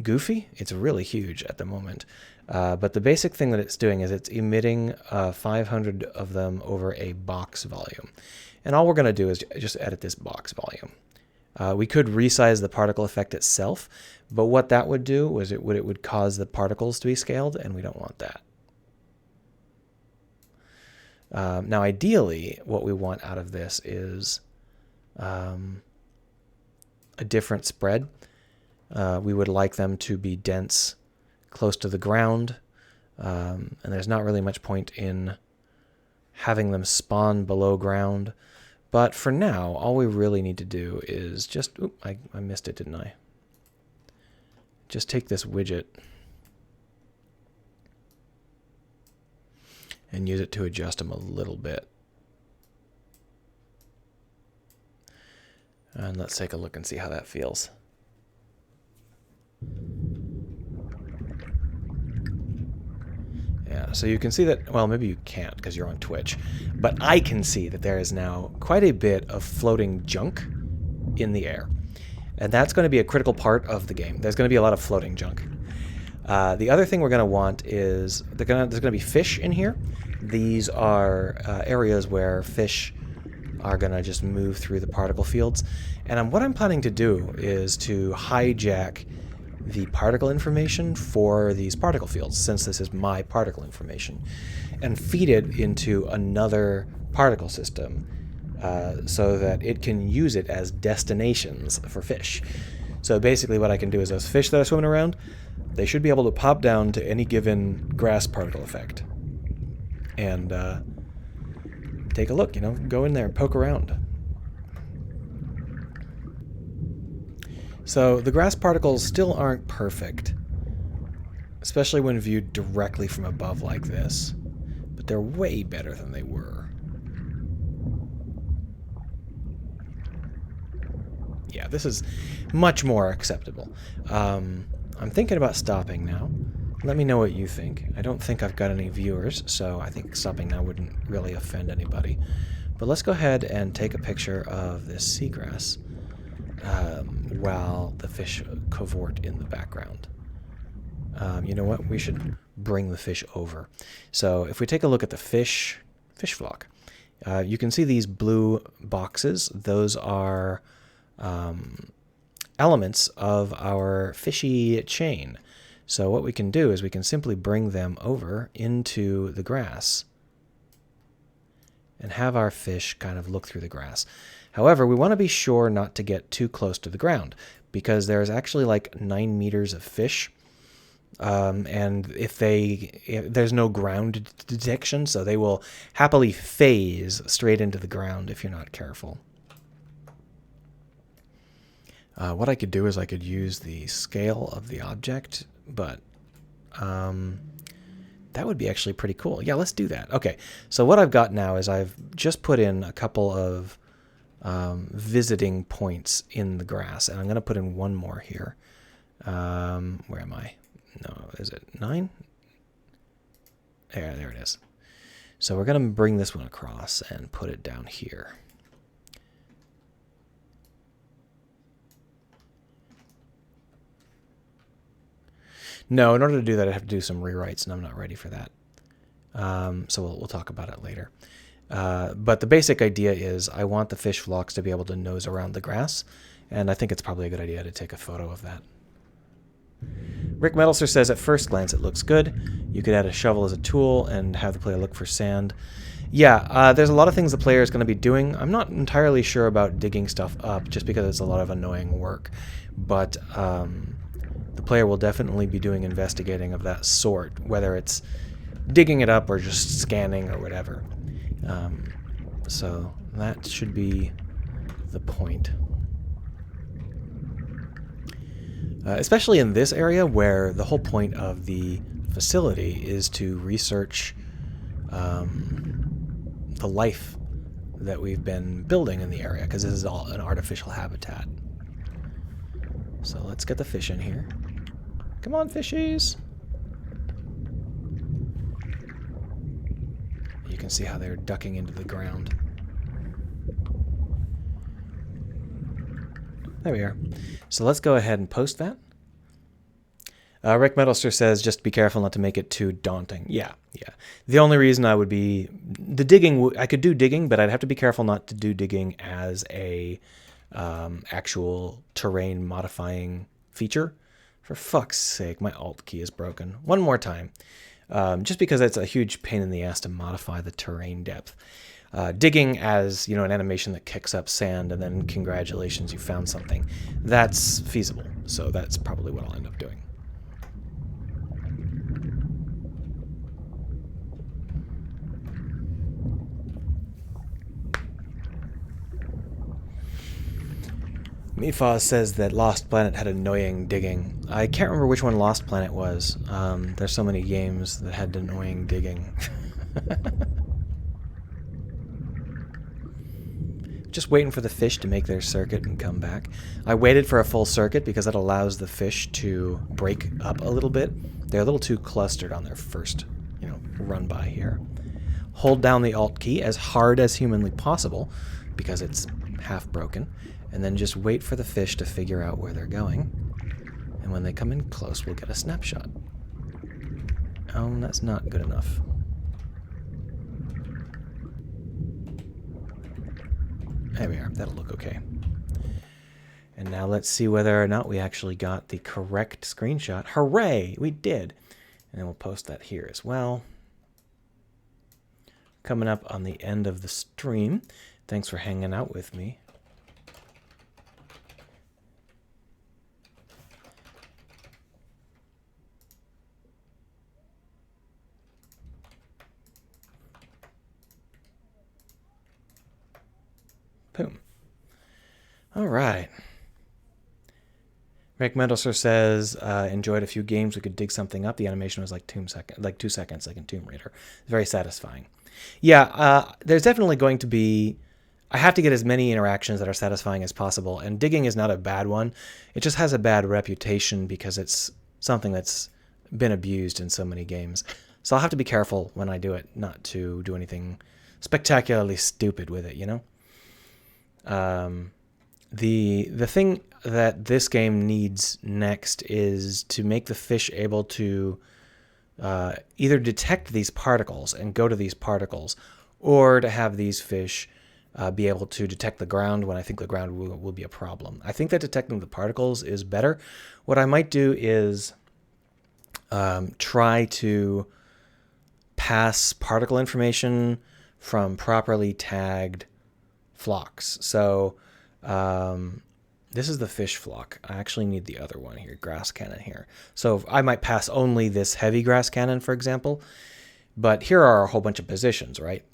A: goofy. It's really huge at the moment. But the basic thing that it's doing is it's emitting 500 of them over a box volume. And all we're going to do is just edit this box volume. We could resize the particle effect itself, but what that would do was it would cause the particles to be scaled, and we don't want that. Now, ideally, what we want out of this is a different spread. We would like them to be dense, close to the ground, and there's not really much point in having them spawn below ground. But for now, all we really need to do is just... Oop, I missed it, didn't I? Just take this widget and use it to adjust them a little bit. And let's take a look and see how that feels. Yeah, so you can see that, well, maybe you can't because you're on Twitch, but I can see that there is now quite a bit of floating junk in the air. And that's going to be a critical part of the game. There's going to be a lot of floating junk. The other thing we're going to want is there's going to be fish in here. These are areas where fish are going to just move through the particle fields. And what I'm planning to do is to hijack the particle information for these particle fields, since this is my particle information, and feed it into another particle system so that it can use it as destinations for fish. So basically what I can do is those fish that are swimming around, they should be able to pop down to any given grass particle effect and take a look, you know, go in there and poke around. So the grass particles still aren't perfect, especially when viewed directly from above like this, but they're way better than they were. Yeah, this is much more acceptable. I'm thinking about stopping now. Let me know what you think. I don't think I've got any viewers, so I think stopping now wouldn't really offend anybody. But let's go ahead and take a picture of this seagrass while the fish cavort in the background. You know what? We should bring the fish over. So if we take a look at the fish flock, you can see these blue boxes. Those are elements of our fishy chain. So what we can do is we can simply bring them over into the grass and have our fish kind of look through the grass. However, we want to be sure not to get too close to the ground because there's actually like 9 meters of fish. And if there's no ground detection, so they will happily phase straight into the ground if you're not careful. What I could do is I could use the scale of the object, but that would be actually pretty cool. Yeah, let's do that. Okay, so what I've got now is I've just put in a couple of visiting points in the grass, and I'm going to put in one more here. Where am I? No, is it 9? There it is. So we're going to bring this one across and put it down here. No, in order to do that, I have to do some rewrites, and I'm not ready for that. So we'll talk about it later. But the basic idea is I want the fish flocks to be able to nose around the grass, and I think it's probably a good idea to take a photo of that. Rick Metalster says, at first glance it looks good. You could add a shovel as a tool and have the player look for sand. Yeah, there's a lot of things the player is going to be doing. I'm not entirely sure about digging stuff up, just because it's a lot of annoying work. But the player will definitely be doing investigating of that sort, whether it's digging it up or just scanning or whatever. So that should be the point. Especially in this area where the whole point of the facility is to research the life that we've been building in the area, because this is all an artificial habitat. So let's get the fish in here. Come on, fishies! You can see how they're ducking into the ground. There we are. So let's go ahead and post that. Rick Metalster says, just be careful not to make it too daunting. Yeah. The only reason I would be... The digging, I could do digging, but I'd have to be careful not to do digging as a actual terrain modifying feature. For fuck's sake, my Alt key is broken. One more time. Just because it's a huge pain in the ass to modify the terrain depth. Digging as, an animation that kicks up sand and then congratulations, you found something. That's feasible. So that's probably what I'll end up doing. Mifaz says that Lost Planet had annoying digging. I can't remember which one Lost Planet was. There's so many games that had annoying digging. Just waiting for the fish to make their circuit and come back. I waited for a full circuit because that allows the fish to break up a little bit. They're a little too clustered on their first, run by here. Hold down the Alt key as hard as humanly possible because it's half broken. And then just wait for the fish to figure out where they're going. And when they come in close, we'll get a snapshot. Oh, that's not good enough. There we are. That'll look okay. And now let's see whether or not we actually got the correct screenshot. Hooray! We did. And then we'll post that here as well. Coming up on the end of the stream. Thanks for hanging out with me. Boom. All right. Rick Mendelser says, enjoyed a few games. We could dig something up. The animation was like 2 seconds, like in Tomb Raider. Very satisfying. Yeah, there's definitely going to be... I have to get as many interactions that are satisfying as possible, and digging is not a bad one. It just has a bad reputation because it's something that's been abused in so many games. So I'll have to be careful when I do it, not to do anything spectacularly stupid with it, The thing that this game needs next is to make the fish able to either detect these particles and go to these particles, or to have these fish be able to detect the ground when I think the ground will be a problem. I think that detecting the particles is better. What I might do is try to pass particle information from properly tagged flocks. So this is the fish flock. I actually need the other one here, grass cannon here. So I might pass only this heavy grass cannon, for example, but here are a whole bunch of positions, right?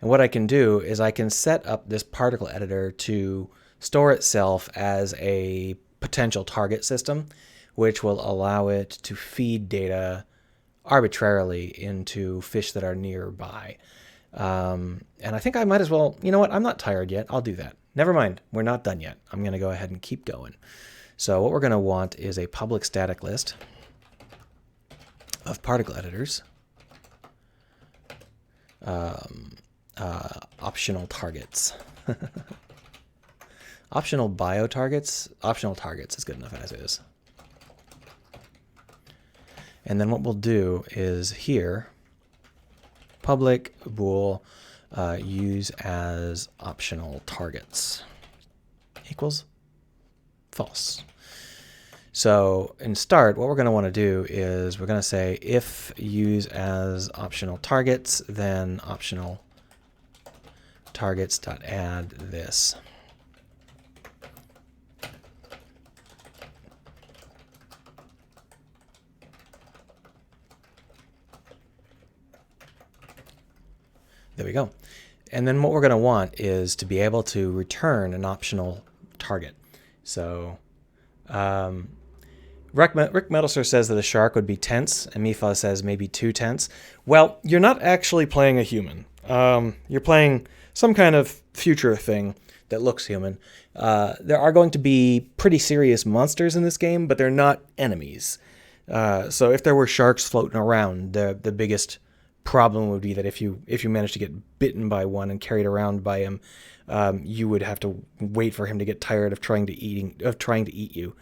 A: And what I can do is I can set up this particle editor to store itself as a potential target system, which will allow it to feed data arbitrarily into fish that are nearby. And I think I might as well, you know what? I'm not tired yet. I'll do that. Never mind. We're not done yet. I'm going to go ahead and keep going. So what we're going to want is a public static list of particle editors. Optional targets. Optional bio targets. Optional targets is good enough as is. And then what we'll do is here, public bool use as optional targets equals false. So in start, what we're going to want to do is we're going to say if use as optional targets, then optional targets.add this. There we go. And then what we're going to want is to be able to return an optional target. So Rick Metalster says that a shark would be tense, and Mifa says maybe too tense. Well, you're not actually playing a human. You're playing some kind of future thing that looks human. There are going to be pretty serious monsters in this game, but they're not enemies. So if there were sharks floating around, the biggest problem would be that if you managed to get bitten by one and carried around by him, you would have to wait for him to get tired of trying to eat you.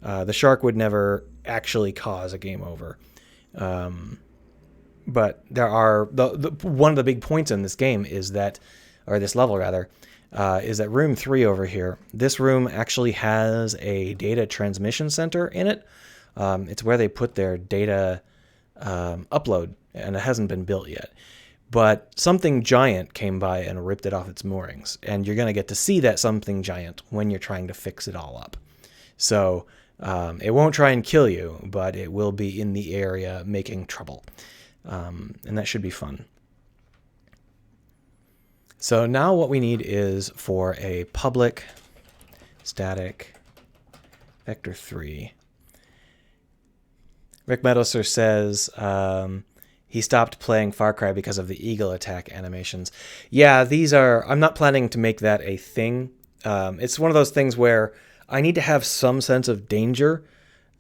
A: The shark would never actually cause a game over. But there are one of the big points in this game is that, or this level rather, is that room 3 over here. This room actually has a data transmission center in it. It's where they put their data upload, and it hasn't been built yet. But something giant came by and ripped it off its moorings, and you're going to get to see that something giant when you're trying to fix it all up. So it won't try and kill you, but it will be in the area making trouble. And that should be fun. So now what we need is for a public static vector3. Rick Meadowser says he stopped playing Far Cry because of the eagle attack animations. Yeah, these are... I'm not planning to make that a thing. It's one of those things where I need to have some sense of danger,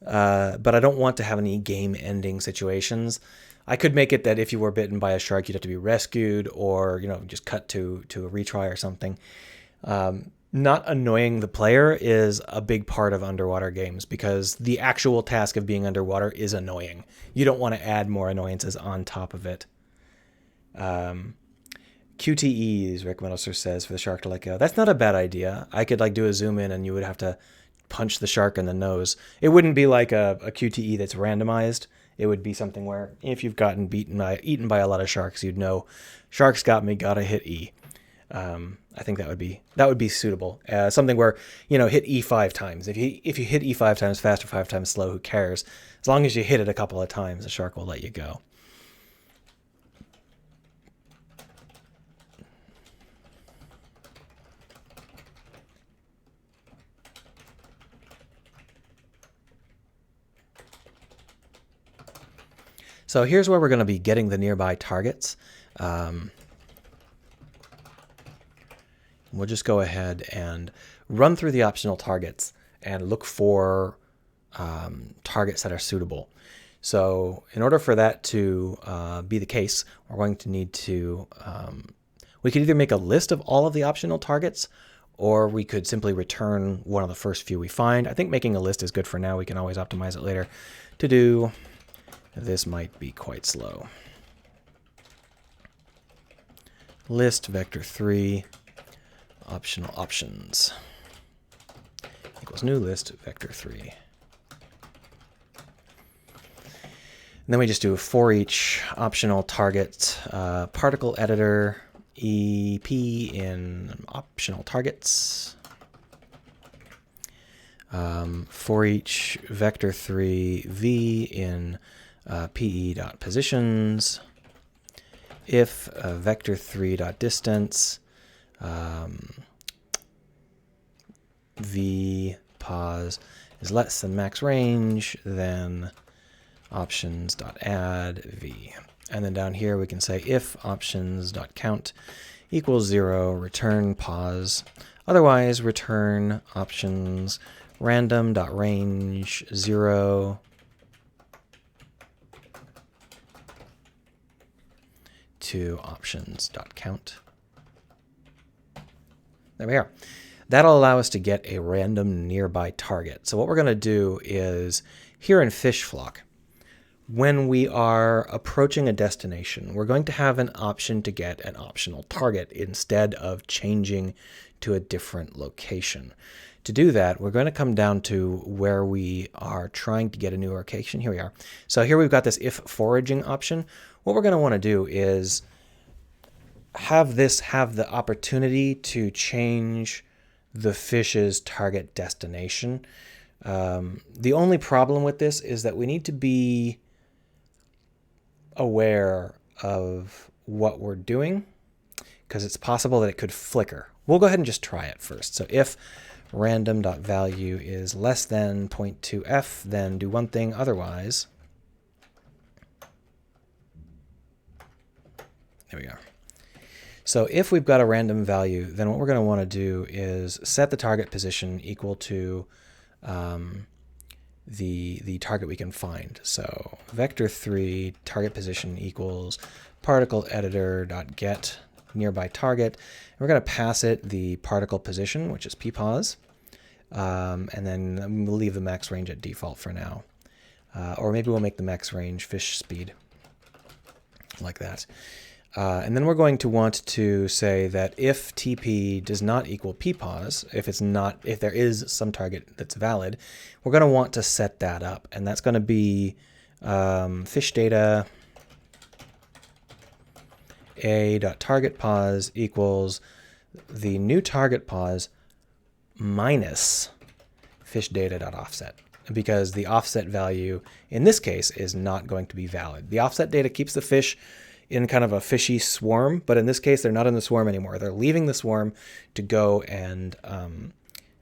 A: but I don't want to have any game-ending situations. I could make it that if you were bitten by a shark, you'd have to be rescued, or just cut to a retry or something. Not annoying the player is a big part of underwater games, because the actual task of being underwater is annoying. You don't want to add more annoyances on top of it. QTEs, Rick Meadowser says, for the shark to let go. That's not a bad idea. I could do a zoom in and you would have to punch the shark in the nose. It wouldn't be like a QTE that's randomized. It would be something where if you've gotten eaten by a lot of sharks, you'd know, sharks got me, gotta hit E. I think that would be suitable. Something where, hit E 5 times. If you hit E 5 times fast or 5 times slow, who cares? As long as you hit it a couple of times, the shark will let you go. So here's where we're going to be getting the nearby targets. We'll just go ahead and run through the optional targets and look for targets that are suitable. So in order for that to be the case, we're going to need to, we could either make a list of all of the optional targets, or we could simply return one of the first few we find. I think making a list is good for now. We can always optimize it later. To do this might be quite slow. List vector3 optional options equals new list vector3. And then we just do for each optional target particle editor EP in optional targets. For each vector3 v in pe.positions. If vector3.distance v pos is less than max range, then options.add v. And then down here we can say if options.count equals 0, return pos. Otherwise, return options random.range 0 to options.count. There we are. That'll allow us to get a random nearby target. So what we're going to do is, here in FishFlock, when we are approaching a destination, we're going to have an option to get an optional target instead of changing to a different location. To do that, we're going to come down to where we are trying to get a new location. Here we are. So here we've got this if foraging option. What we're going to want to do is have this have the opportunity to change the fish's target destination. The only problem with this is that we need to be aware of what we're doing, because it's possible that it could flicker. We'll go ahead and just try it first. So if random.value is less than 0.2f, then do one thing, otherwise. There we go. So if we've got a random value, then what we're going to want to do is set the target position equal to the target we can find. So vector3 target position equals particle editor.get nearby target. And we're going to pass it the particle position, which is ppos, and then we'll leave the max range at default for now. Or maybe we'll make the max range fish speed, like that. And then we're going to want to say that if TP does not equal ppos, if there is some target that's valid, we're going to want to set that up, and that's going to be fish data a.targetPos equals the new target pos minus fish data.offset, because the offset value in this case is not going to be valid. The offset data keeps the fish in kind of a fishy swarm, but in this case, they're not in the swarm anymore. They're leaving the swarm to go and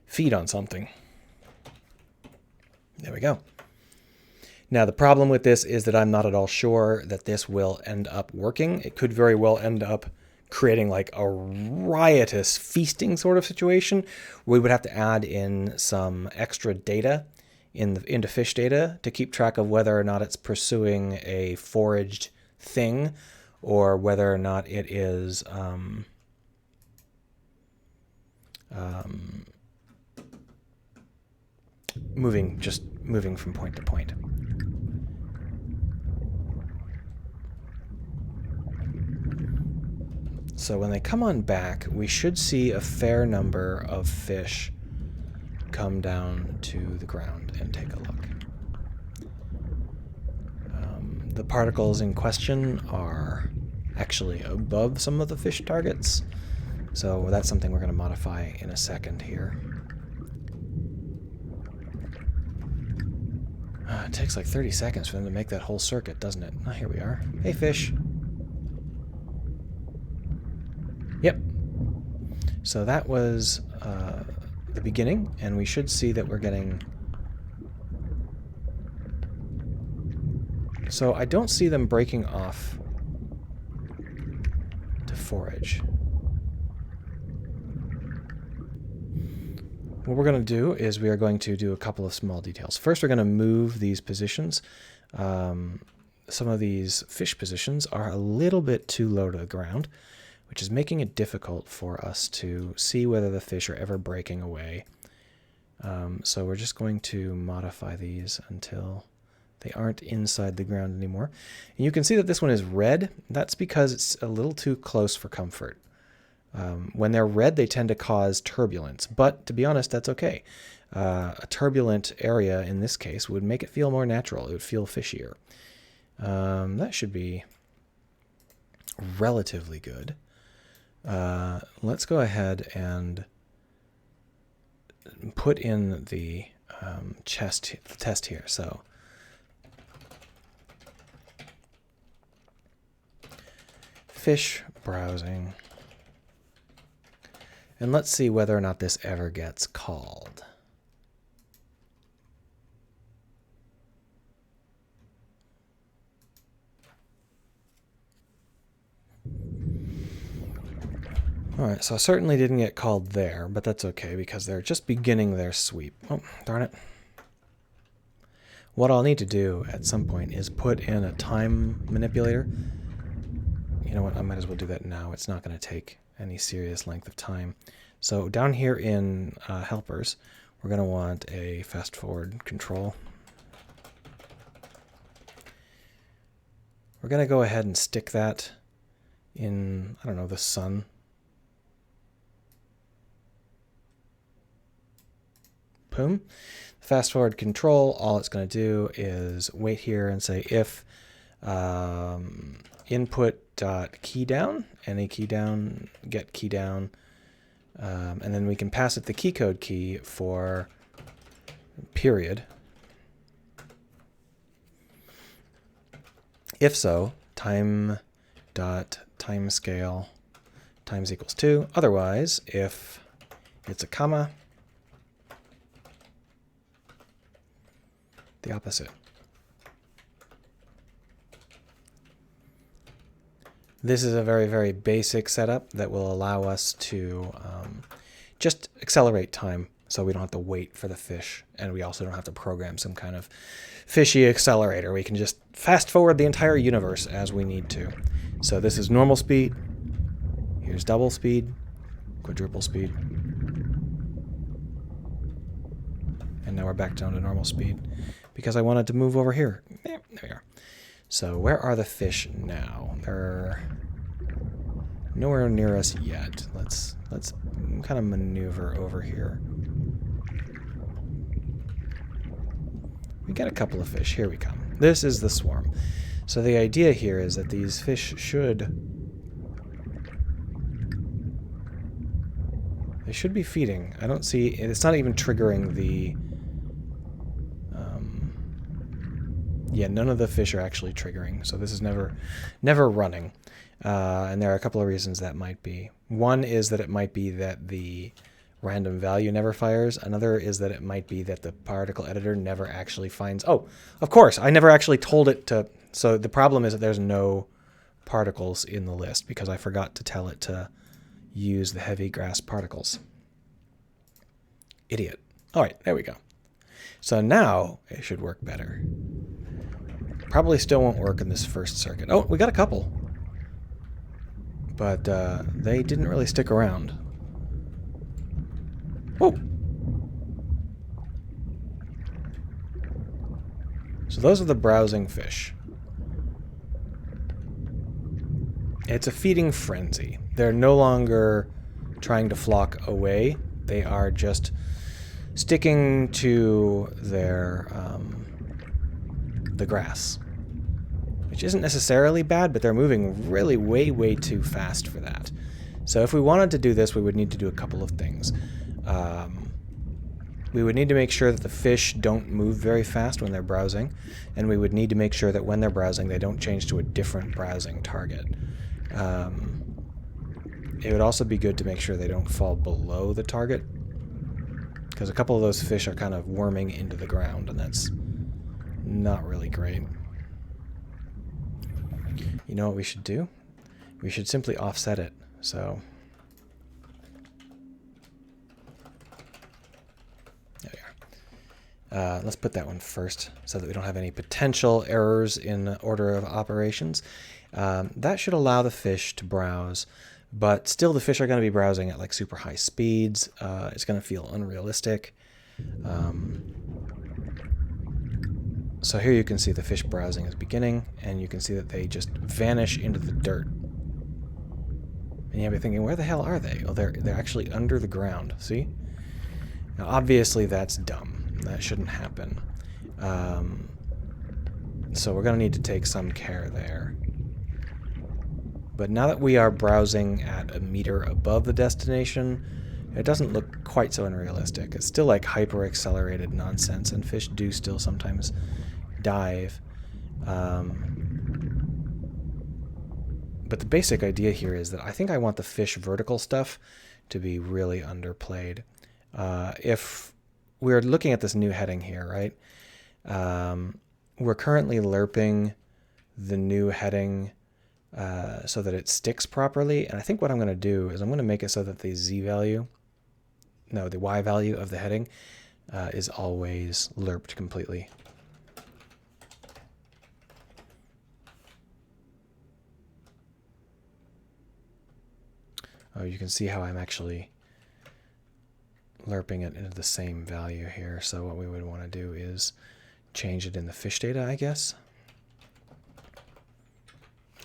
A: feed on something. There we go. Now, the problem with this is that I'm not at all sure that this will end up working. It could very well end up creating like a riotous feasting sort of situation. We would have to add in some extra data into fish data to keep track of whether or not it's pursuing a foraged thing, or whether or not it is moving from point to point. So when they come on back, we should see a fair number of fish come down to the ground and take a look. The particles in question are actually above some of the fish targets, so that's something we're going to modify in a second here. It takes like 30 seconds for them to make that whole circuit, doesn't it? Oh, here we are. Hey, fish. Yep. So that was the beginning, and we should see that we're getting... So I don't see them breaking off to forage. What we're going to do is we are going to do a couple of small details. First, we're going to move these positions. Some of these fish positions are a little bit too low to the ground, which is making it difficult for us to see whether the fish are ever breaking away. So we're just going to modify these until they aren't inside the ground anymore. And you can see that this one is red. That's because it's a little too close for comfort. When they're red, they tend to cause turbulence, but to be honest, that's okay. A turbulent area in this case would make it feel more natural. It would feel fishier. That should be relatively good. Let's go ahead and put in the test here. So fish browsing. And let's see whether or not this ever gets called. All right, so I certainly didn't get called there, but that's okay because they're just beginning their sweep. Oh, darn it. What I'll need to do at some point is put in a time manipulator. You know what, I might as well do that now. It's not going to take any serious length of time. So down here in helpers, we're going to want a fast forward control. we're going to go ahead and stick that in, I don't know, the sun. Boom. Fast forward control, all it's going to do is wait here and say if input.keyDown, any key down, get key down, and then we can pass it the key code key for period. If so, time.timescale times equals 2. Otherwise, if it's a comma, the opposite. This is a very, very basic setup that will allow us to just accelerate time so we don't have to wait for the fish, and we also don't have to program some kind of fishy accelerator. We can just fast forward the entire universe as we need to. So this is normal speed. Here's double speed, quadruple speed. And now we're back down to normal speed because I wanted to move over here. There we are. So where are the fish now? They're nowhere near us yet. Let's kind of maneuver over here. We got a couple of fish. Here we come. This is the swarm. So the idea here is that these fish they should be feeding. I don't see, it's not even triggering the, yeah, none of the fish are actually triggering. So this is never running. And there are a couple of reasons that might be. One is that it might be that the random value never fires. Another is that it might be that the particle editor never actually finds... Oh, of course, I never actually told it to... So the problem is that there's no particles in the list because I forgot to tell it to use the heavy grass particles. Idiot. All right, there we go. So now it should work better. Probably still won't work in this first circuit. Oh, we got a couple. But they didn't really stick around. Whoa! So those are the browsing fish. It's a feeding frenzy. They're no longer trying to flock away. They are just sticking to their the grass, which isn't necessarily bad, but they're moving really way too fast for that. So if we wanted to do this, we would need to do a couple of things. We would need to make sure that the fish don't move very fast when they're browsing, and we would need to make sure that when they're browsing, they don't change to a different browsing target. It would also be good to make sure they don't fall below the target, because a couple of those fish are kind of worming into the ground, and that's not really great. You know what we should do? We should simply offset it. So there we are. Let's put that one first so that we don't have any potential errors in order of operations. That should allow the fish to browse, but still the fish are going to be browsing at like super high speeds. It's going to feel unrealistic. So here you can see the fish browsing is beginning, and you can see that they just vanish into the dirt. And you'll be thinking, where the hell are they? Oh, they're actually under the ground. See? Now, obviously, that's dumb. That shouldn't happen. So we're going to need to take some care there. But now that we are browsing at a meter above the destination, it doesn't look quite so unrealistic. It's still like hyper-accelerated nonsense, and fish do still sometimes dive. But the basic idea here is that I think I want the fish vertical stuff to be really underplayed. If we're looking at this new heading here, right? We're currently lerping the new heading so that it sticks properly. And I think what I'm going to do is I'm going to make it so that the the Y value of the heading is always lerped completely. Oh, you can see how I'm actually lerping it into the same value here. So what we would want to do is change it in the fish data, I guess.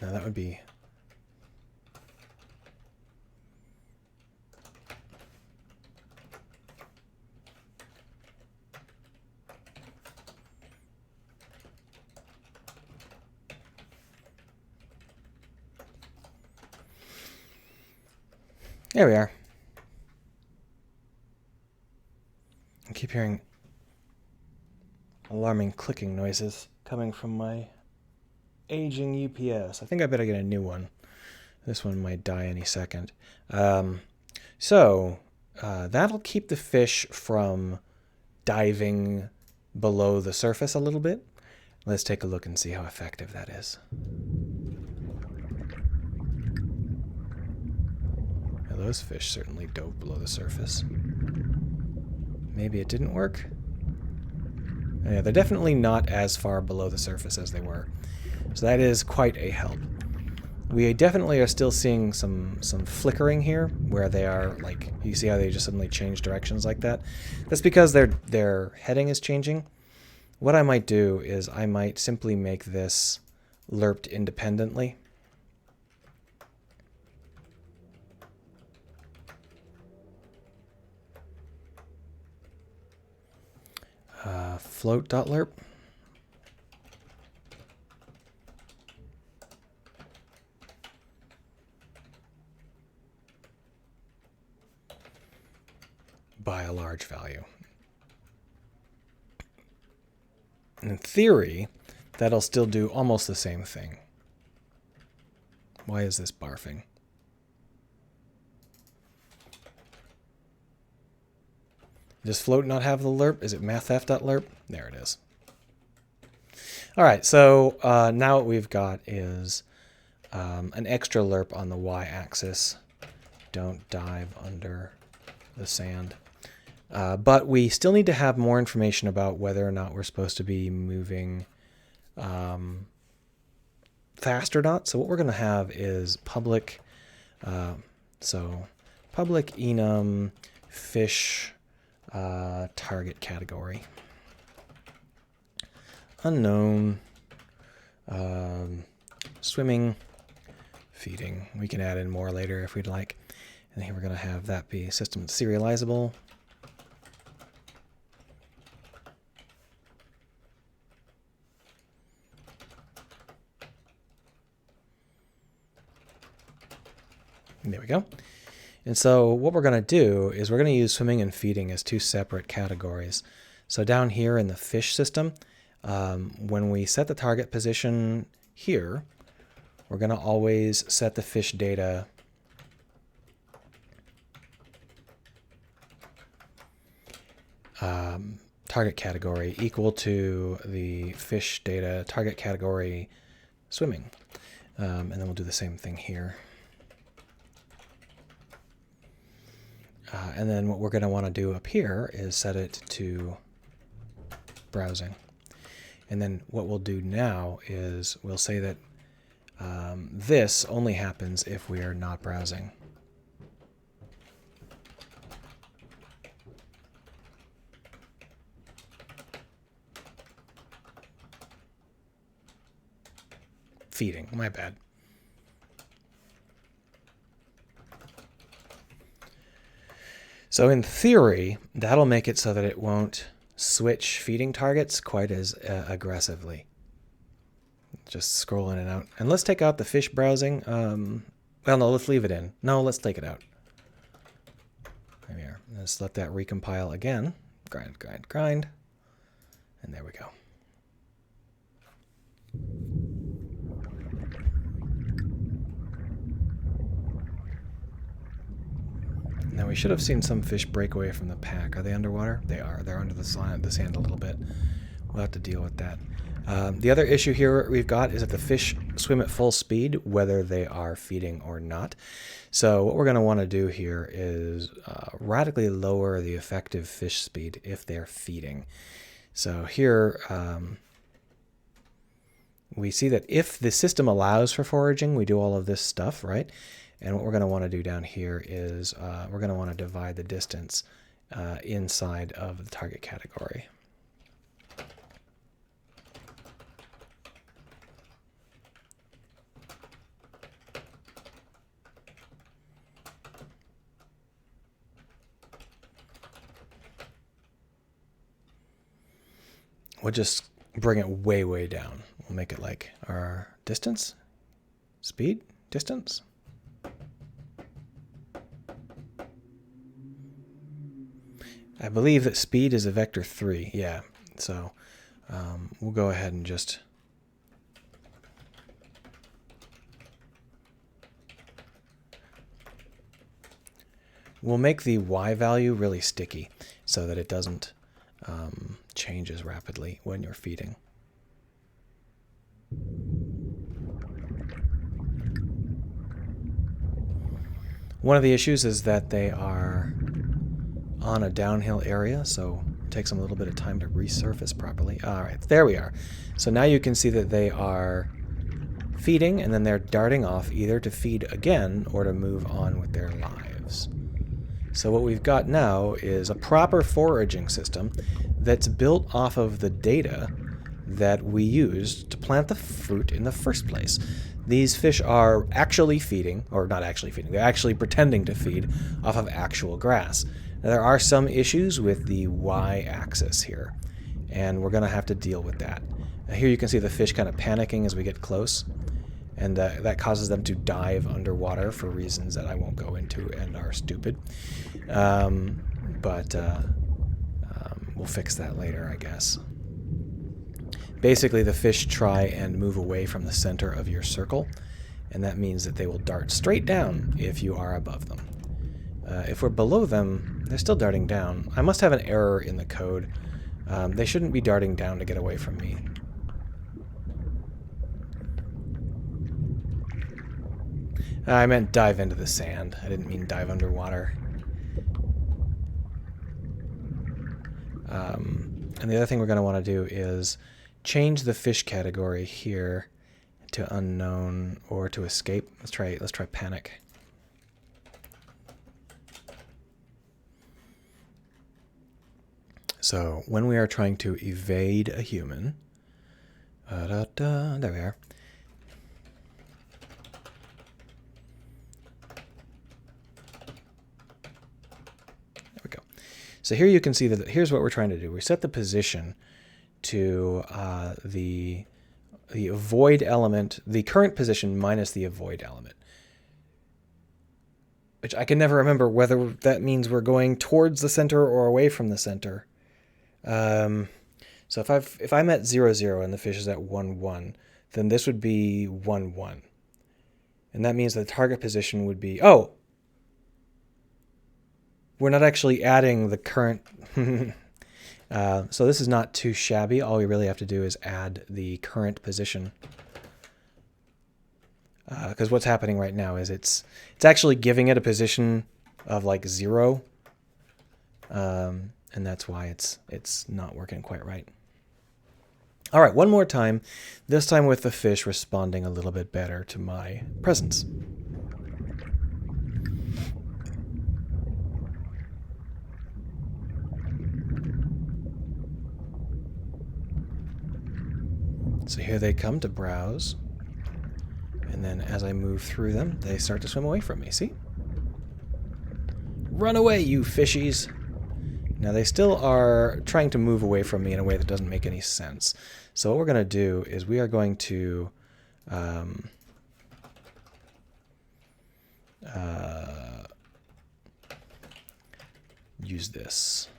A: Now that would be... There we are. I keep hearing alarming clicking noises coming from my aging UPS. I think I better get a new one. This one might die any second. That'll keep the fish from diving below the surface a little bit. Let's take a look and see how effective that is. Now, those fish certainly dove below the surface. Maybe it didn't work? Yeah, they're definitely not as far below the surface as they were. So that is quite a help. We definitely are still seeing some flickering here, where they are, like, you see how they just suddenly change directions like that? That's because their heading is changing. What I might do is I might simply make this lerped independently. Float.lerp. By a large value. In theory, that'll still do almost the same thing. Why is this barfing? Does float not have the lerp? Is it mathf.lerp? There it is. All right, so now what we've got is an extra lerp on the y-axis. Don't dive under the sand. But we still need to have more information about whether or not we're supposed to be moving fast or not. So what we're going to have is public, public enum fish target category. Unknown, swimming, feeding. We can add in more later if we'd like. And here we're going to have that be system serializable. There we go. And so what we're going to do is we're going to use swimming and feeding as two separate categories. So down here in the fish system, when we set the target position here, we're going to always set the fish data target category equal to the fish data target category swimming. And then we'll do the same thing here. And then what we're going to want to do up here is set it to browsing. And then what we'll do now is we'll say that this only happens if we are not browsing. Feeding, my bad. So in theory, that'll make it so that it won't switch feeding targets quite as aggressively. Just scroll in and out. And let's take out the fish browsing. Well, no, let's leave it in. No, let's take it out. There we are. Let's let that recompile again. Grind, grind, grind. And there we go. Now we should have seen some fish break away from the pack. Are they underwater? They are. They're under the sand a little bit. We'll have to deal with that. The other issue here we've got is that the fish swim at full speed, whether they are feeding or not. So what we're going to want to do here is radically lower the effective fish speed if they're feeding. So here we see that if the system allows for foraging, we do all of this stuff, right? And what we're going to want to do down here is we're going to want to divide the distance inside of the target category. We'll just bring it way, way down. We'll make it like our distance, speed, distance. I believe that speed is a vector 3. Yeah, so we'll go ahead and just... We'll make the Y value really sticky so that it doesn't change as rapidly when you're feeding. One of the issues is that they are on a downhill area, so it takes them a little bit of time to resurface properly. All right, there we are. So now you can see that they are feeding, and then they're darting off either to feed again or to move on with their lives. So what we've got now is a proper foraging system that's built off of the data that we used to plant the fruit in the first place. These fish are actually feeding, or not actually feeding, they're actually pretending to feed off of actual grass. Now, there are some issues with the y-axis here, and we're going to have to deal with that. Now, here you can see the fish kind of panicking as we get close, and that causes them to dive underwater for reasons that I won't go into and are stupid. But we'll fix that later, I guess. Basically, the fish try and move away from the center of your circle, and that means that they will dart straight down if you are above them. If we're below them, they're still darting down. I must have an error in the code. They shouldn't be darting down to get away from me. I meant dive into the sand. I didn't mean dive underwater. And the other thing we're going to want to do is change the fish category here to unknown or to escape. Let's try panic. So when we are trying to evade a human, there we are. So here you can see that here's what we're trying to do. We set the position to the avoid element, the current position minus the avoid element. Which I can never remember whether that means we're going towards the center or away from the center. So if I'm at 0, 0 and the fish is at 1, 1, then this would be 1, 1. And that means the target position would be... Oh! We're not actually adding the current... so this is not too shabby. All we really have to do is add the current position. Because what's happening right now is it's actually giving it a position of like 0. And that's why it's not working quite right. All right, one more time. This time with the fish responding a little bit better to my presence. So here they come to browse, and then as I move through them, they start to swim away from me, see? Run away, you fishies! Now they still are trying to move away from me in a way that doesn't make any sense. So what we're going to do is we are going to use this.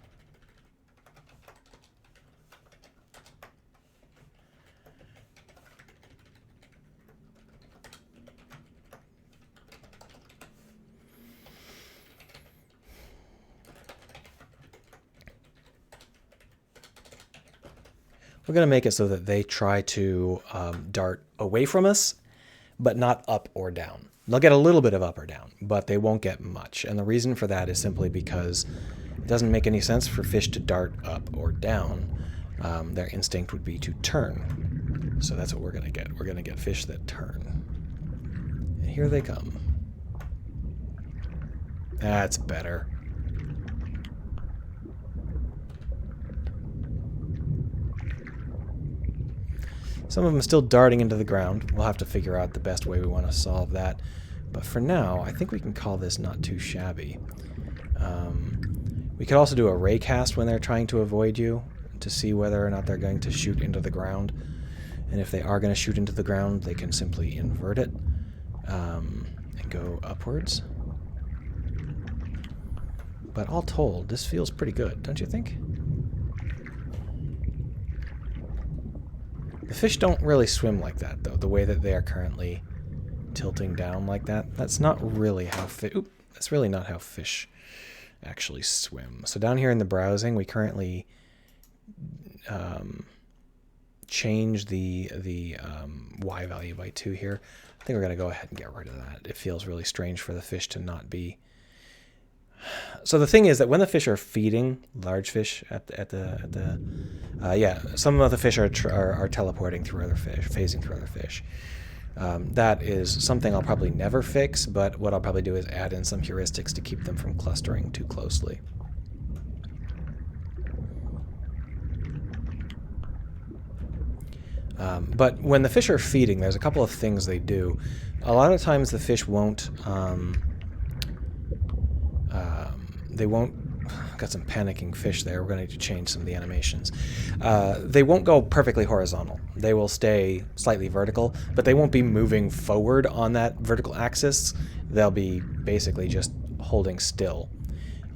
A: We're going to make it so that they try to dart away from us, but not up or down. They'll get a little bit of up or down, but they won't get much. And the reason for that is simply because it doesn't make any sense for fish to dart up or down. Their instinct would be to turn. So that's what we're going to get. We're going to get fish that turn. And here they come. That's better. Some of them still darting into the ground. We'll have to figure out the best way we want to solve that. But for now, I think we can call this not too shabby. We could also do a ray cast when they're trying to avoid you to see whether or not they're going to shoot into the ground. And if they are going to shoot into the ground, they can simply invert it and go upwards. But all told, this feels pretty good, don't you think? The fish don't really swim like that, though. The way that they are currently tilting down like that, that's not really how that's really not how fish actually swim. So down here in the browsing, we currently change the Y value by 2 here. I think we're going to go ahead and get rid of that. It feels really strange for the fish to not be. So the thing is that when the fish are feeding, large fish some of the fish are teleporting through other fish, phasing through other fish. That is something I'll probably never fix, but what I'll probably do is add in some heuristics to keep them from clustering too closely. But when the fish are feeding, there's a couple of things they do. A lot of times the fish won't... they won't... Got some panicking fish there. We're going to need to change some of the animations. They won't go perfectly horizontal. They will stay slightly vertical, but they won't be moving forward on that vertical axis. They'll be basically just holding still.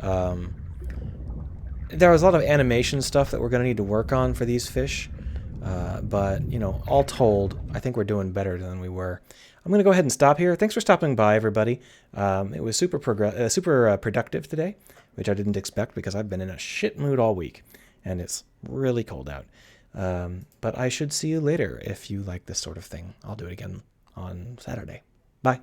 A: There was a lot of animation stuff that we're going to need to work on for these fish. But, you know, all told, I think we're doing better than we were. I'm going to go ahead and stop here. Thanks for stopping by, everybody. It was super productive today, which I didn't expect because I've been in a shit mood all week, and it's really cold out. But I should see you later if you like this sort of thing. I'll do it again on Saturday. Bye.